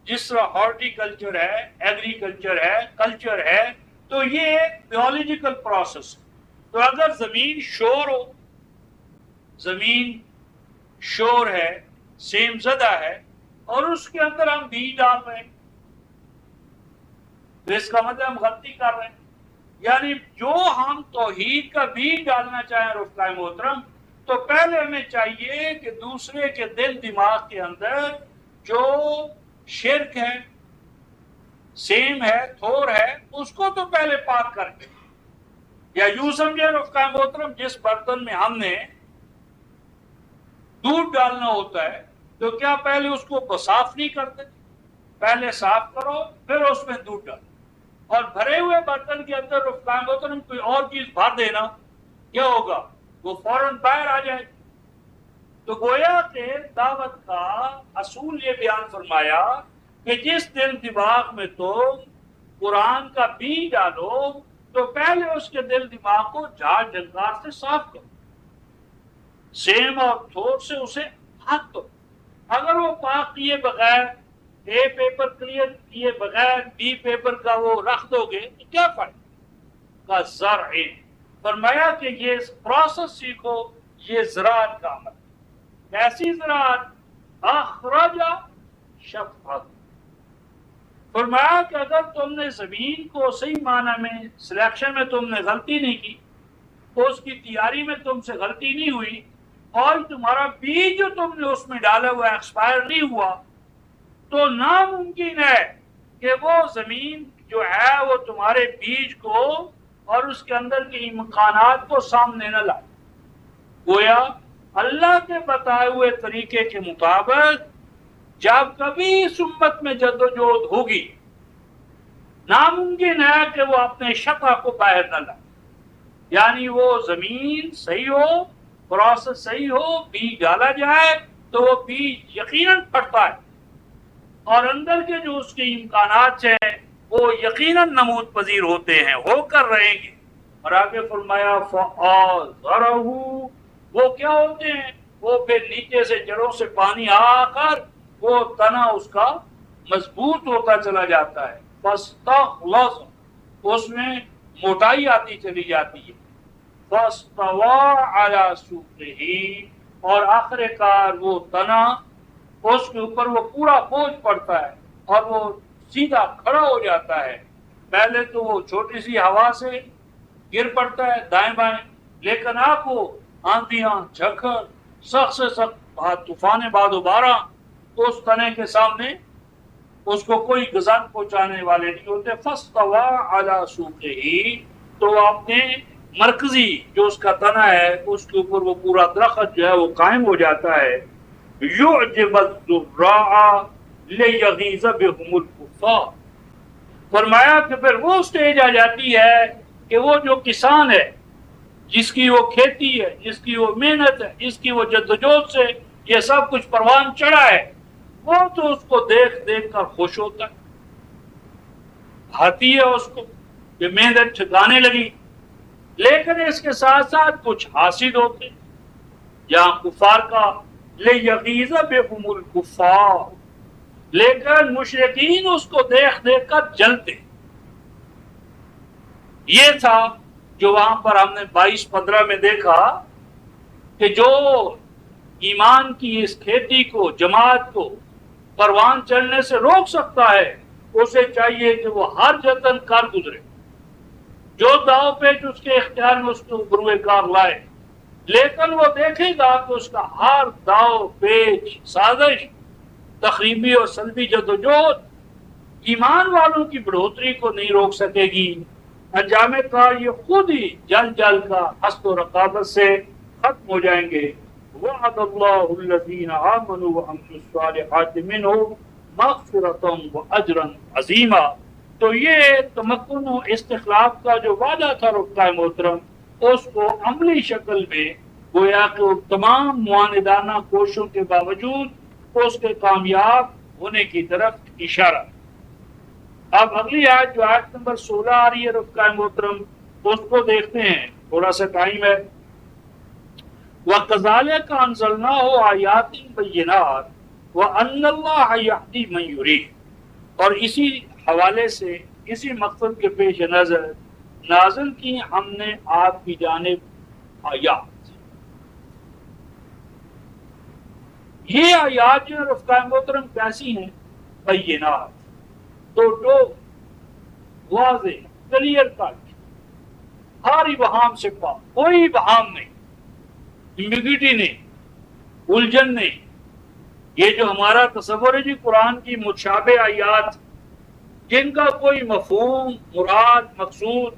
جس طرح ہارٹی کلچر ہے، ایگریکلچر ہے، کلچر ہے، تو یہ ایک بیولوجیکل پروسیس ہے۔ تو اگر زمین شور ہو، زمین شور ہے، سیم زدہ ہے، اور اس کے اندر ہم بیج ڈال رہے ہیں تو اس کا مطلب ہم غلطی کر رہے ہیں۔ یعنی جو ہم توحید کا بیج ڈالنا چاہیں رفقائے محترم، تو پہلے ہمیں چاہیے کہ دوسرے کے دل دماغ کے اندر جو شرک ہے، سیم ہے، تھور ہے، اس کو تو پہلے پاک کر کے، یا یوں سمجھے رفقائے محترم جس برتن میں ہم نے دودھ ڈالنا ہوتا ہے تو کیا پہلے اس کو صاف نہیں کرتے؟ پہلے صاف کرو پھر اس میں دودھ ڈالو۔ اور بھرے ہوئے برتن کے اندر رفقائے محترم کوئی اور چیز بھر دینا، کیا ہوگا؟ وہ فوراً باہر آ جائے۔ تو گویا کہ دعوت کا اصول یہ بیان فرمایا کہ جس دل دماغ میں تم قرآن کا بیج ڈالو تو پہلے اس کے دل دماغ کو جھاڑ جھنکار سے صاف کرو، سیم اور تھوڑ سے اسے ہاتھ دو۔ اگر وہ پاک کیے بغیر، اے پیپر کلیئر کیے بغیر بی پیپر کا وہ رکھ دو گے تو کیا فائدہ؟ کا زرع فرمایا کہ یہ پروسیس سیکھو، یہ زراعت کا عمل۔ کیسی زراعت؟ اخرج شفقت۔ فرمایا کہ اگر تم نے زمین کو صحیح معنی میں سلیکشن میں تم نے غلطی نہیں کی، اس کی تیاری میں تم سے غلطی نہیں ہوئی، اور تمہارا بیج جو تم نے اس میں ڈالا ہوا ایکسپائر نہیں ہوا، تو ناممکن ہے کہ وہ زمین جو ہے وہ تمہارے بیج کو اور اس کے اندر کے امکانات کو سامنے نہ لائے۔ گویا اللہ کے بتائے ہوئے طریقے کے مطابق جب کبھی اس امت میں جدوجہد ہوگی، ناممکن ہے کہ وہ اپنے شفا کو باہر نہ لائے۔ یعنی وہ زمین صحیح ہو، پروسیس صحیح ہو، بیج ڈالا جائے تو وہ بیج یقیناً پھٹتا ہے، اور اندر کے جو اس کے امکانات ہیں وہ یقیناً نمود پذیر ہوتے ہیں، ہو کر رہیں گے۔ اور آگے فرمایا فَآزَرَهُ، وہ کیا ہوتے ہیں؟ وہ پھر نیچے سے جڑوں سے پانی آ کر وہ تنا اس کا مضبوط ہوتا چلا جاتا ہے، فَاسْتَغْلَظَ، اس میں موٹائی آتی چلی جاتی ہے، فَاسْتَوَىٰ عَلَىٰ سُوقِهِ، اور آخر کار وہ تنا اس کے اوپر وہ پورا بوجھ پڑتا ہے اور وہ سیدھا کھڑا ہو جاتا ہے۔ پہلے تو وہ چھوٹی سی ہوا سے گر پڑتا ہے دائیں بائیں، لیکن آپ وہ آندھیاں، جھکڑ، سخت سے سخت طوفان باد و بارہ اس تنے کے سامنے اس کو کوئی گزن پہنچانے والے نہیں ہوتے۔ فَاسْتَوَىٰ عَلَىٰ سُوقِهِ، تو اپنے مرکزی جو اس کا تنا ہے اس کے اوپر وہ پورا درخت جو ہے وہ قائم ہو جاتا ہے۔ يُعْجِبَ الزُّرَّاعَ لِيَغِيظَ بِهُمُ الْكُفَّارَ، فرمایا کہ پھر وہ سٹیج آ جاتی ہے کہ وہ جو کسان ہے، جس کی وہ کھیتی ہے، جس کی وہ محنت ہے، جس کی وہ جدوجہد سے یہ سب کچھ پروان چڑھا ہے، وہ تو اس کو دیکھ دیکھ کر خوش ہوتا ہے، آتی ہے اس کو کہ محنت ٹھکانے لگی۔ لیکن اس کے ساتھ ساتھ کچھ حاسد ہوتے، یہاں کفار کا لِيَغِيظَ بِهُمُ الْكُفَّارُ، لیکن مشرکین اس کو دیکھ دیکھ کر جلتے۔ یہ تھا جو وہاں پر ہم نے 22-15 میں دیکھا کہ جو ایمان کی اس کھیتی کو، جماعت کو پروان چڑھنے سے روک سکتا ہے، اسے چاہیے کہ وہ ہر جتن کر گزرے، جو داؤ پیچ اس کے اختیار میں اس کو بروئے کار لائے، لیکن وہ دیکھے گا کہ اس کا ہر داؤ پیچ، سازش، تخریبی اور سلبی جدوجہد ایمان والوں کی بڑھوتری کو نہیں روک سکے گی۔ انجام کار یہ خود ہی جل جل کا حسد و رقابت سے ختم ہو جائیں گے۔ وعد اللہ الذین آمنوا وعملوا الصالحات منهم مغفرۃ واجرا عظیما۔ تو یہ تمکن و استخلاف کا جو وعدہ تھا رفقائے محترم، اس کو عملی شکل میں گویا کہ تمام معاندانہ کوششوں کے باوجود اس کے کامیاب ہونے کی طرف اشارہ۔ اب اگلی آیت جو آیت نمبر 16 آ رہی ہے رفقائے محترم، اس کو دیکھتے ہیں، تھوڑا سا ٹائم ہے۔ وَكَذَلِكَ أَنزَلْنَاهُ آيَاتٍ بَيِّنَاتٍ وَأَنَّ اللَّهَ يَهْدِي مَن يُرِيدُ، اور اسی حوالے سے اسی مقصد کے پیش نظر نازل کی ہم نے آپ کی جانب آیات۔ یہ آیات جو رفقائے محترم کیسی ہیں؟ بینات، تو جو واضح، کلیئر کٹ، ہر ابہام سے پاک، کوئی ابہام نہیں، ایمبیگوٹی نہیں، الجھن نہیں۔ یہ جو ہمارا تصور ہے جی قرآن کی متشابہ آیات جن کا کوئی مفہوم، مراد، مقصود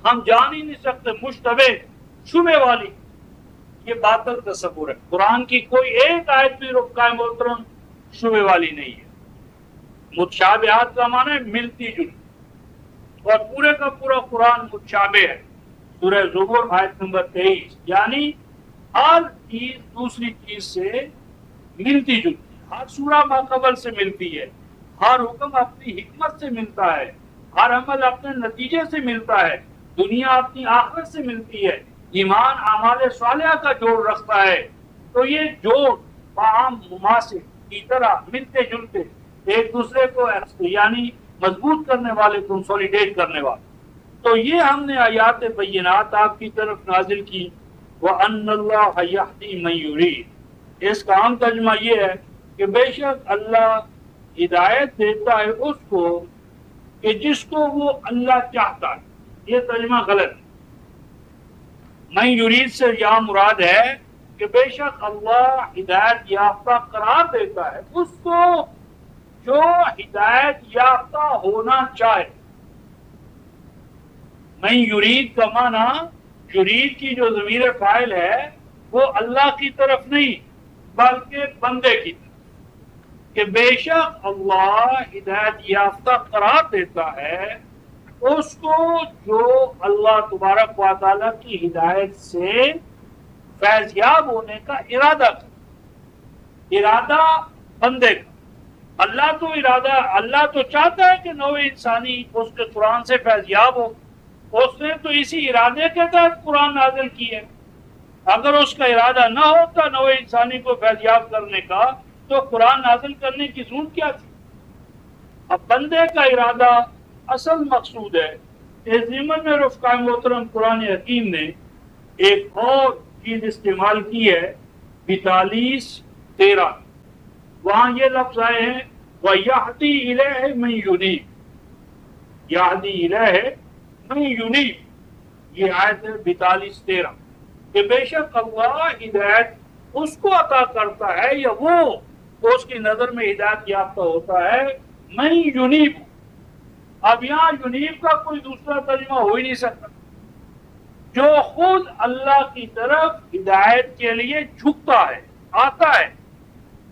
ہم جان ہی نہیں سکتے، مشتبہ، شبہ والی، یہ باطل تصور ہے۔ قرآن کی کوئی ایک آیت بھی رفقائے محترم شبہ والی نہیں ہے۔ متشابہات کا معنی ہے ملتی جلتی، اور پورے کا پورا قرآن متشابہ ہے۔ سورہ زبر آیت نمبر 23، یعنی ہر چیز دوسری چیز سے ملتی جلتی، ہر سورہ ماقبل سے ملتی ہے، ہر حکم اپنی حکمت سے ملتا ہے، ہر عمل اپنے نتیجے سے ملتا ہے، دنیا اپنی آخرت سے ملتی ہے، ایمان اعمال صالحہ کا جوڑ رکھتا ہے۔ تو یہ جوڑ باہم مماثل کی طرح ملتے جلتے، ایک دوسرے کو یعنی مضبوط کرنے والے، کنسولیڈیٹ کرنے والے۔ تو یہ ہم نے آیات بینات آپ کی طرف نازل کی۔ وَأَنَّ اللَّهَ يَهْدِي مَن يُرِيدُ، اس کا عام ترجمہ یہ ہے کہ بے شک اللہ ہدایت دیتا ہے اس کو کہ جس کو وہ اللہ چاہتا ہے۔ یہ ترجمہ غلط ہے۔ من یرید سے یہاں مراد ہے کہ بے شک اللہ ہدایت یافتہ قرار دیتا ہے اس کو جو ہدایت یافتہ ہونا چاہے۔ من یرید کا معنی، یرید کی جو ضمیر فاعل ہے وہ اللہ کی طرف نہیں بلکہ بندے کی طرف، کہ بے شک اللہ ہدایت یافتہ قرار دیتا ہے اس کو جو اللہ تبارک و تعالیٰ کی ہدایت سے فیض یاب ہونے کا ارادہ کرے۔ ارادہ بندے کا، اللہ تو چاہتا ہے کہ نوع انسانی اس کے قرآن سے فیض یاب ہو، اس نے تو اسی ارادے کے تحت قرآن نازل کی ہے۔ اگر اس کا ارادہ نہ ہوتا نوع انسانی کو فیض یاب کرنے کا تو قرآن نازل کرنے کی ضرورت کیا تھی؟ اب بندے کا ارادہ اصل مقصود ہے۔ اس ضمن میں رفقائے محترم قرآن حکیم نے ایک اور چیز استعمال کی ہے، 42-13، وہاں یہ لفظ آئے ہیں وَيَهْدِي إِلَيْهِ مَن يُنِيبُ، يَهْدِي إِلَيْهِ مَن يُنِيبُ، یہ آیت ہے 42-13، کہ بے شک اللہ ہدایت اس کو عطا کرتا ہے یا وہ اس کی نظر میں ہدایت یافتہ ہوتا ہے، من یونیب۔ اب یہاں یونیب کا کوئی دوسرا ترجمہ ہو ہی نہیں سکتا، جو خود اللہ کی طرف ہدایت کے لیے جھکتا ہے، آتا ہے۔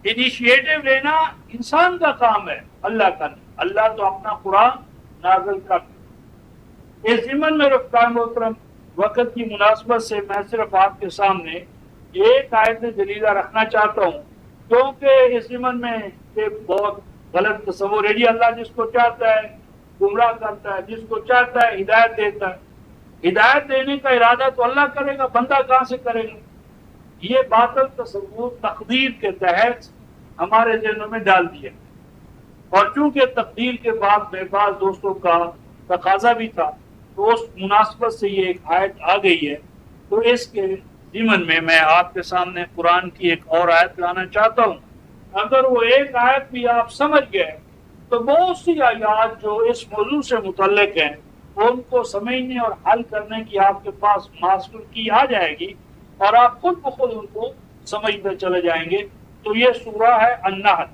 انیشیٹو لینا انسان کا کام ہے، اللہ کا نہیں۔ اللہ تو اپنا قرآن نازل کرتا ہے۔ اس ضمن میں رفقائے محترم وقت کی مناسبت سے میں صرف آپ کے سامنے ایک آیت جلیلہ رکھنا چاہتا ہوں، کیونکہ اس ضمن میں ایک بہت غلط تصور ہے جی اللہ جس کو چاہتا ہے گمراہ کرتا ہے، جس کو چاہتا ہے ہدایت دیتا ہے۔ ہدایت دینے کا ارادہ تو اللہ کرے گا، بندہ کہاں سے کرے گا؟ یہ باطل تصور تقدیر کے تحت ہمارے ذہنوں میں ڈال دیا، اور چونکہ تقدیر کے بعد میرے پاس دوستوں کا تقاضا بھی تھا تو اس مناسبت سے یہ ایک آیت آ گئی ہے، تو اس کے ضمن میں آپ کے سامنے قرآن کی ایک اور آیت لانا چاہتا ہوں. اگر وہ ایک آیت بھی آپ سمجھ گئے تو بہت سی آیات جو اس موضوع سے متعلق ہیں ان کو سمجھنے اور حل کرنے کی آپ کے پاس ماسٹر کی آ جائے گی اور آپ خود بخود ان کو سمجھتے چلے جائیں گے. تو یہ سورہ ہے النحل،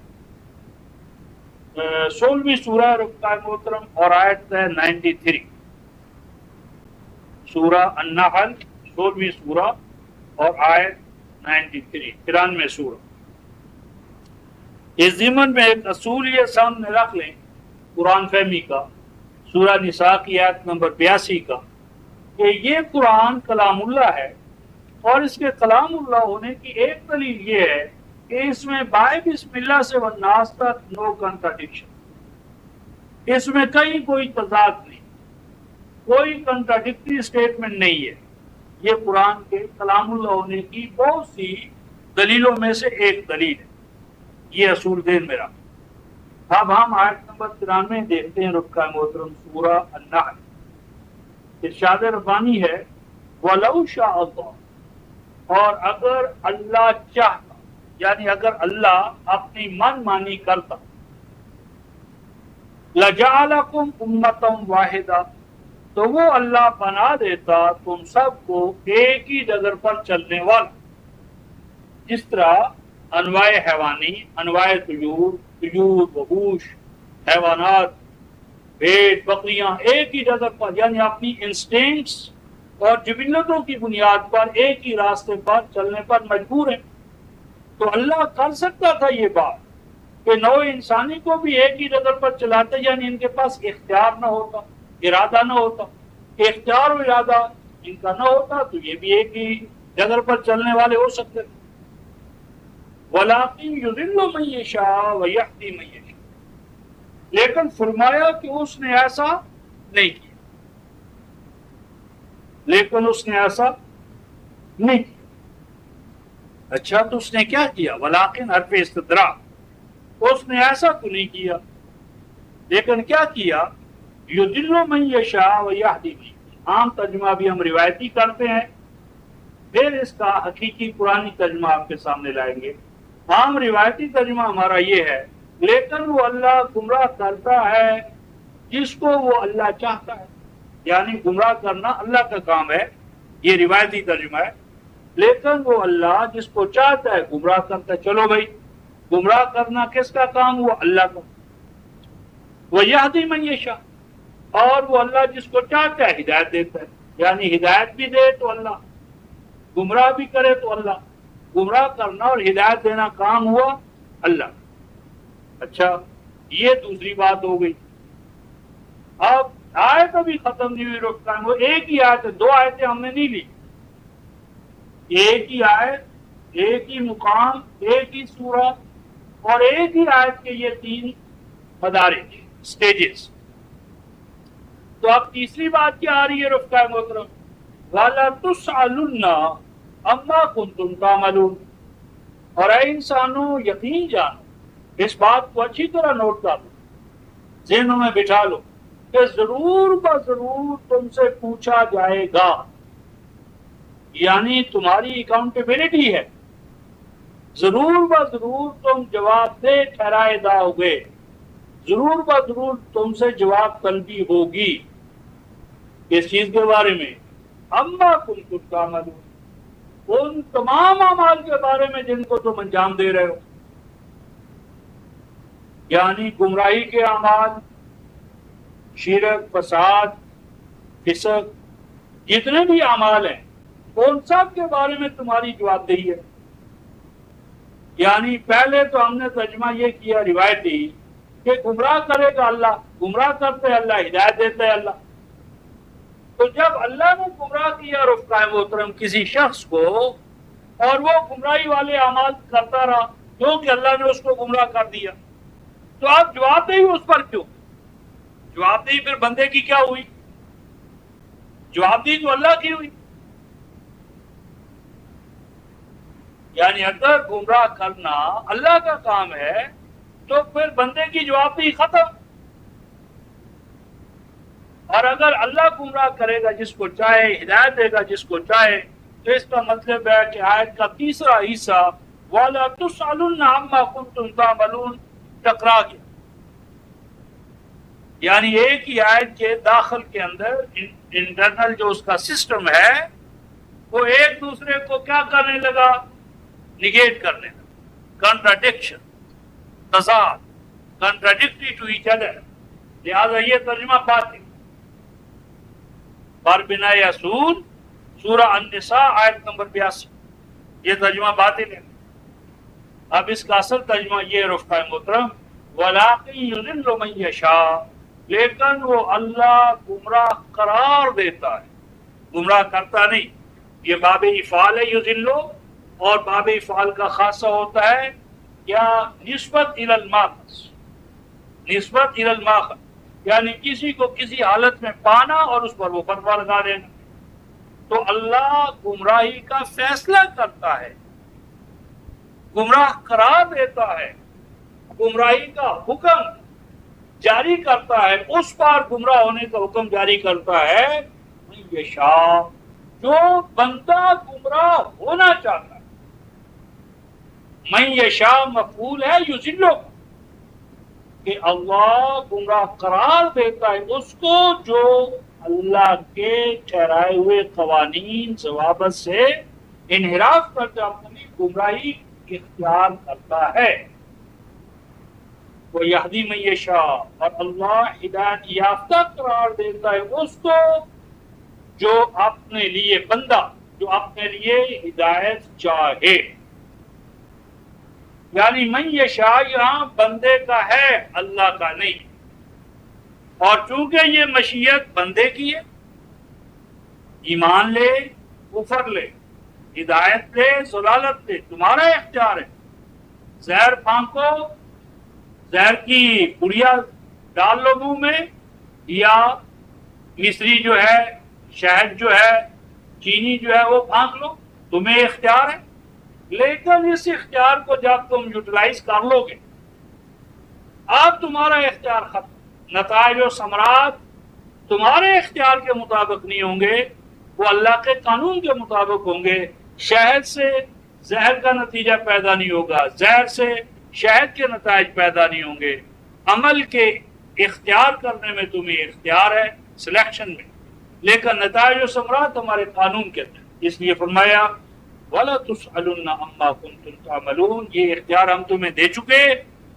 16ویں سورہ رفقائے محترم، اور آیت ہے 93. سورہ النحل 16ویں سورہ اور آیت 93، 93 سورہ. اس ضمن میں ایک اصول یہ سامنے رکھ لیں قرآن فہمی کا، سورہ نساء کی آیت نمبر 82 کا، کہ یہ قرآن کلام اللہ ہے، اور اس کے کلام اللہ ہونے کی ایک دلیل یہ ہے کہ اس میں بائے بسم اللہ سے والناس تک نو کنٹراڈکشن، اس میں کہیں کوئی تضاد نہیں، کوئی کنٹراڈکٹری سٹیٹمنٹ نہیں ہے. یہ قرآن کے کلام اللہ ہونے کی بہت سی دلیلوں میں سے ایک دلیل ہے. یہ اصول ذہن میں رکھ. اب ہم آیت نمبر 93 دیکھتے ہیں رفقائے محترم، سورہ النحل. ارشاد ربانی ہے وَلَوْ شَاءَ اللَّهُ، اور اگر اللہ چاہتا، یعنی اگر اللہ اپنی من مانی کرتا، لَجَعَلَكُمْ أُمَّةً وَاحِدَةً، تو وہ اللہ بنا دیتا تم سب کو ایک ہی ڈگر پر چلنے والا. جس طرح انواع حیوانی، انواع طیور، وحوش، حیوانات، بھیڑ، بکریاں ایک ہی ڈگر پر، یعنی اپنی انسٹنکٹس اور جبلتوں کی بنیاد پر ایک ہی راستے پر چلنے پر مجبور ہیں. تو اللہ کر سکتا تھا یہ بات کہ نوع انسانی کو بھی ایک ہی ڈگر پر چلاتے، یعنی ان کے پاس اختیار نہ ہوتا، ارادہ نہ ہوتا. اختیار و ارادہ ان کا نہ ہوتا تو یہ بھی ایک ہی ڈگر پر چلنے والے ہو سکتے. وَلَٰكِن يُضِلُّ مَن يَشَاءُ وَيَهْدِي مَن يَشَاءُ، لیکن فرمایا کہ اس نے ایسا نہیں کیا، لیکن اس نے ایسا نہیں کیا. اچھا تو اس نے کیا کیا؟ وَلَٰكِن حرف استدراک، اس نے ایسا تو نہیں کیا، لیکن کیا کیا؟ يُضِلُّ مَن يَشَاءُ وَيَهْدِي مَن يَشَاءُ. عام ترجمہ بھی ہم روایتی کرتے ہیں، پھر اس کا حقیقی قرآنی ترجمہ آپ کے سامنے لائیں گے. عام روایتی ترجمہ ہمارا یہ ہے لیکن وہ اللہ گمراہ کرتا ہے جس کو وہ اللہ چاہتا ہے، یعنی گمراہ کرنا اللہ کا کام ہے. یہ روایتی ترجمہ ہے. لیکن وہ اللہ جس کو چاہتا ہے گمراہ کرتا ہے. چلو بھائی، گمراہ کرنا کس کا کام؟ وہ اللہ کا. وَيَهْدِي مَن يَشَاءُ، اور وہ اللہ جس کو چاہتا ہے ہدایت دیتا ہے، یعنی ہدایت بھی دے تو اللہ، گمراہ بھی کرے تو اللہ. گمراہ کرنا اور ہدایت دینا کام ہوا اللہ. اچھا یہ دوسری بات ہو گئی. اب آیت ابھی ختم نہیں ہوئی رکتا ہے، وہ ایک ہی آیت ہے، دو آیتیں ہم نے نہیں لی. ایک ہی آیت، ایک ہی مقام، ایک ہی سورہ، اور ایک ہی آیت کے یہ 3 مدارج، سٹیجز. تو اب تیسری بات کیا آ رہی ہے رفقائے محترم؟ وَلَا تُسْأَلُنَّ عَمَّا كُنتُمْ تَعْمَلُونَ. اور اے انسانوں یقین جانو، اس بات کو اچھی طرح نوٹ کر لو، ذہنوں میں بٹھا لو کہ ضرور بضرور تم سے پوچھا جائے گا، یعنی تمہاری اکاؤنٹیبلٹی ہے. ضرور بضرور تم جواب دہ ٹھہرائے جاؤ گے، ضرور بضرور تم سے جواب طلبی ہوگی اس چیز کے بارے میں. اما کنتم تعملون، ان تمام اعمال کے بارے میں جن کو تم انجام دے رہے ہو، یعنی گمراہی کے اعمال، شرک، فساد، فسق، جتنے بھی اعمال ہیں ان سب کے بارے میں تمہاری جواب دہی ہے. یعنی پہلے تو ہم نے ترجمہ یہ کیا روایتی کہ گمراہ کرے گا اللہ، گمراہ کرتے اللہ، ہدایت دیتے اللہ. تو جب اللہ نے گمراہ کیا رفقائے محترم کسی شخص کو، اور وہ گمراہی والے اعمال کرتا رہا کیونکہ اللہ نے اس کو گمراہ کر دیا، تو آپ جواب دہی اس پر کیوں؟ جواب دہی پھر بندے کی کیا ہوئی؟ جواب دہی تو اللہ کی ہوئی. یعنی اگر گمراہ کرنا اللہ کا کام ہے تو پھر بندے کی جواب دہی ختم. اور اگر اللہ گمراہ کرے گا جس کو چاہے، ہدایت دے گا جس کو چاہے، تو اس کا مطلب ہے کہ آیت کا تیسرا حصہ وَلَا تُسْأَلُنَّ عَمَّا كُنتُمْ تَعْمَلُونَ ٹکرا گیا، یعنی ایک ہی آیت کے داخل کے اندر انٹرنل جو اس کا سسٹم ہے وہ ایک دوسرے کو کیا کرنے لگا، نگیٹ کرنے لگا، کنٹراڈکشن، تضاد، کنٹراڈکٹری ٹو ایچ ادر، لہذا یہ ترجمہ باطل۔ بار بنا یسون سورہ النساء آیت نمبر 82، یہ ترجمہ باطل ہے۔ اب اس کا اصل ترجمہ یہ رفقۂ محترم وَلَٰكِن يُضِلُّ مَن يَشَاءُ، لیکن وہ اللہ گمراہ قرار دیتا ہے، گمراہ کرتا نہیں۔ یہ باب افعال ہے یضلو، اور باب افعال کا خاصہ ہوتا ہے یا نسبت الی الماخذ، نسبت الی الماخذ، یعنی کسی کو کسی حالت میں پانا اور اس پر وہ فتویٰ لگا دینا۔ تو اللہ گمراہی کا فیصلہ کرتا ہے، گمراہ قرار دیتا ہے، گمراہی کا حکم جاری کرتا ہے، اس پر گمراہ ہونے کا حکم جاری کرتا ہے من یشاء، جو بندہ گمراہ ہونا چاہتا ہے۔ من یشاء مفعول ہے یضلو، کہ اللہ گمراہ قرار دیتا ہے اس کو جو اللہ کے ٹھہرائے ہوئے قوانین ضوابط سے انحراف کرتا، اپنی گمراہی اختیار کرتا ہے۔ وہ یہدی من یشاء، اور اللہ ہدایت یافتہ قرار دیتا ہے اس کو جو اپنے لیے، بندہ جو اپنے لیے ہدایت چاہے، یعنی من یشاء یہاں بندے کا ہے، اللہ کا نہیں۔ اور چونکہ یہ مشیت بندے کی ہے، ایمان لے کفر لے، ہدایت لے ضلالت لے، تمہارا اختیار ہے۔ زہر پھانکو، زہر کی پڑیا ڈال لو منہ میں، یا مصری جو ہے، شہد جو ہے، چینی جو ہے وہ پھانک لو، تمہیں اختیار ہے۔ لیکن اس اختیار کو جب تم یوٹیلائز کر لو گے، اب تمہارا اختیار ختم، نتائج و ثمرات تمہارے اختیار کے مطابق نہیں ہوں گے، وہ اللہ کے قانون کے مطابق ہوں گے۔ شہد سے زہر کا نتیجہ پیدا نہیں ہوگا، زہر سے شہد کے نتائج پیدا نہیں ہوں گے۔ عمل کے اختیار کرنے میں تمہیں اختیار ہے، سلیکشن میں، لیکن نتائج و ثمرات ہمارے قانون کے تحت۔ اس لیے فرمایا وَلَا تُسْأَلُنَّ عَمَّا كُنتُمْ تَعْمَلُونَ، یہ اختیار ہم تمہیں دے چکے،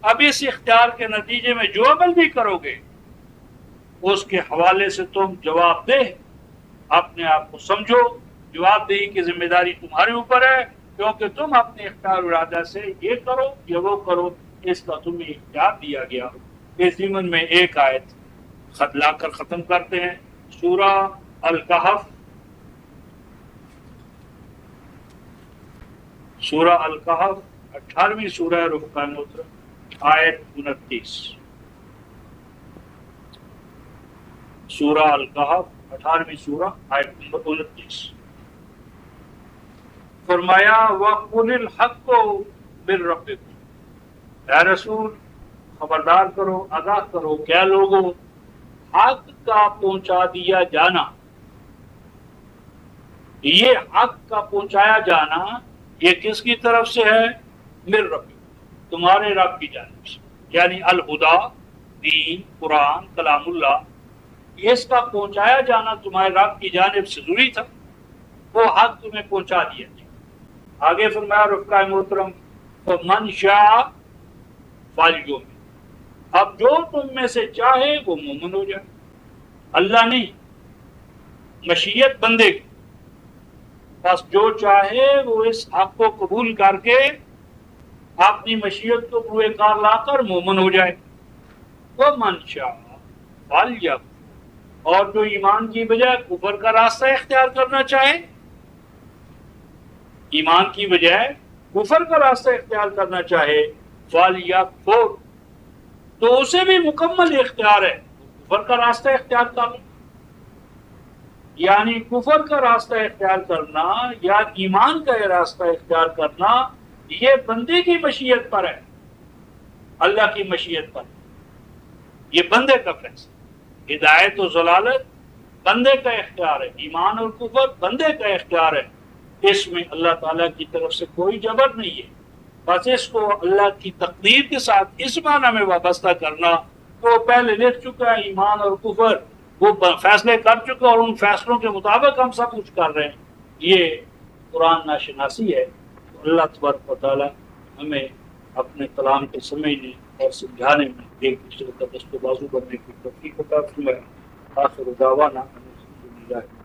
اب اس اختیار کے نتیجے میں جو عمل بھی کرو گے اس کے حوالے سے تم جواب دہ اپنے آپ کو سمجھو، جواب دہی کی ذمہ داری تمہارے اوپر ہے، کیونکہ تم اپنے اختیار ارادہ سے یہ کرو یا وہ کرو، اس کا تمہیں اختیار دیا گیا۔ اس ضمن میں ایک آیت خط لا کر ختم کرتے ہیں، سورہ الکہف، سورہ الکہف 18ویں سورہ رفقۂ محترم، آیت 29۔ سورہ الکہف 18ویں سورہ آیت نمبر 29، فرمایا وَقُلِ الْحَقُّ مِن رَبِّكُمْ، اے رسول خبردار کرو، آگاہ کرو کیا لوگوں، حق کا پہنچا دیا جانا، یہ حق کا پہنچایا جانا یہ کس کی طرف سے ہے؟ من ربکم، تمہارے رب کی جانب سے، یعنی الہدا، دین، قرآن، کلام اللہ، اس کا پہنچایا جانا تمہارے رب کی جانب سے ضروری تھا، وہ حق تمہیں پہنچا دیا جائے۔ آگے فرمایا رفقائے محترم فَمَنْ شَاءَ فَلْيُؤْمِنْ، اب جو تم میں سے چاہے وہ مومن ہو جائے، اللہ نہیں، مشیت بندے کی، بس جو چاہے وہ اس حق کو قبول کر کے اپنی مشیت کو پورے کار لا کر مومن ہو جائے۔ وَمَنْ شَاءَ فَلْيَكْفُرْ، اور جو ایمان کی بجائے کفر کا راستہ اختیار کرنا چاہے، ایمان کی بجائے کفر کا راستہ اختیار کرنا چاہے، فَلْيَكْفُرْ، تو اسے بھی مکمل اختیار ہے، کفر کا راستہ اختیار کرنا، یعنی کفر کا راستہ اختیار کرنا یا ایمان کا راستہ اختیار کرنا یہ بندے کی مشیت پر ہے، اللہ کی مشیت پر، یہ بندے کا فیصلہ۔ ہدایت و ضلالت بندے کا اختیار ہے، ایمان اور کفر بندے کا اختیار ہے، اس میں اللہ تعالیٰ کی طرف سے کوئی جبر نہیں ہے، بس اس کو اللہ کی تقدیر کے ساتھ اس معنی میں وابستہ کرنا کہ وہ پہلے لکھ چکا ہے ایمان اور کفر، وہ فیصلے کر چکا اور ان فیصلوں کے مطابق ہم سب کچھ کر رہے ہیں، یہ قرآن ناشناسی ہے۔ تو اللہ تبارک و تعالیٰ ہمیں اپنے کلام کو سمجھنے اور سمجھانے میں ایک دوسرے کا دست و بازو بننے کی توفیق عطا فرمائے۔ آخر دعوانا الحمدللہ۔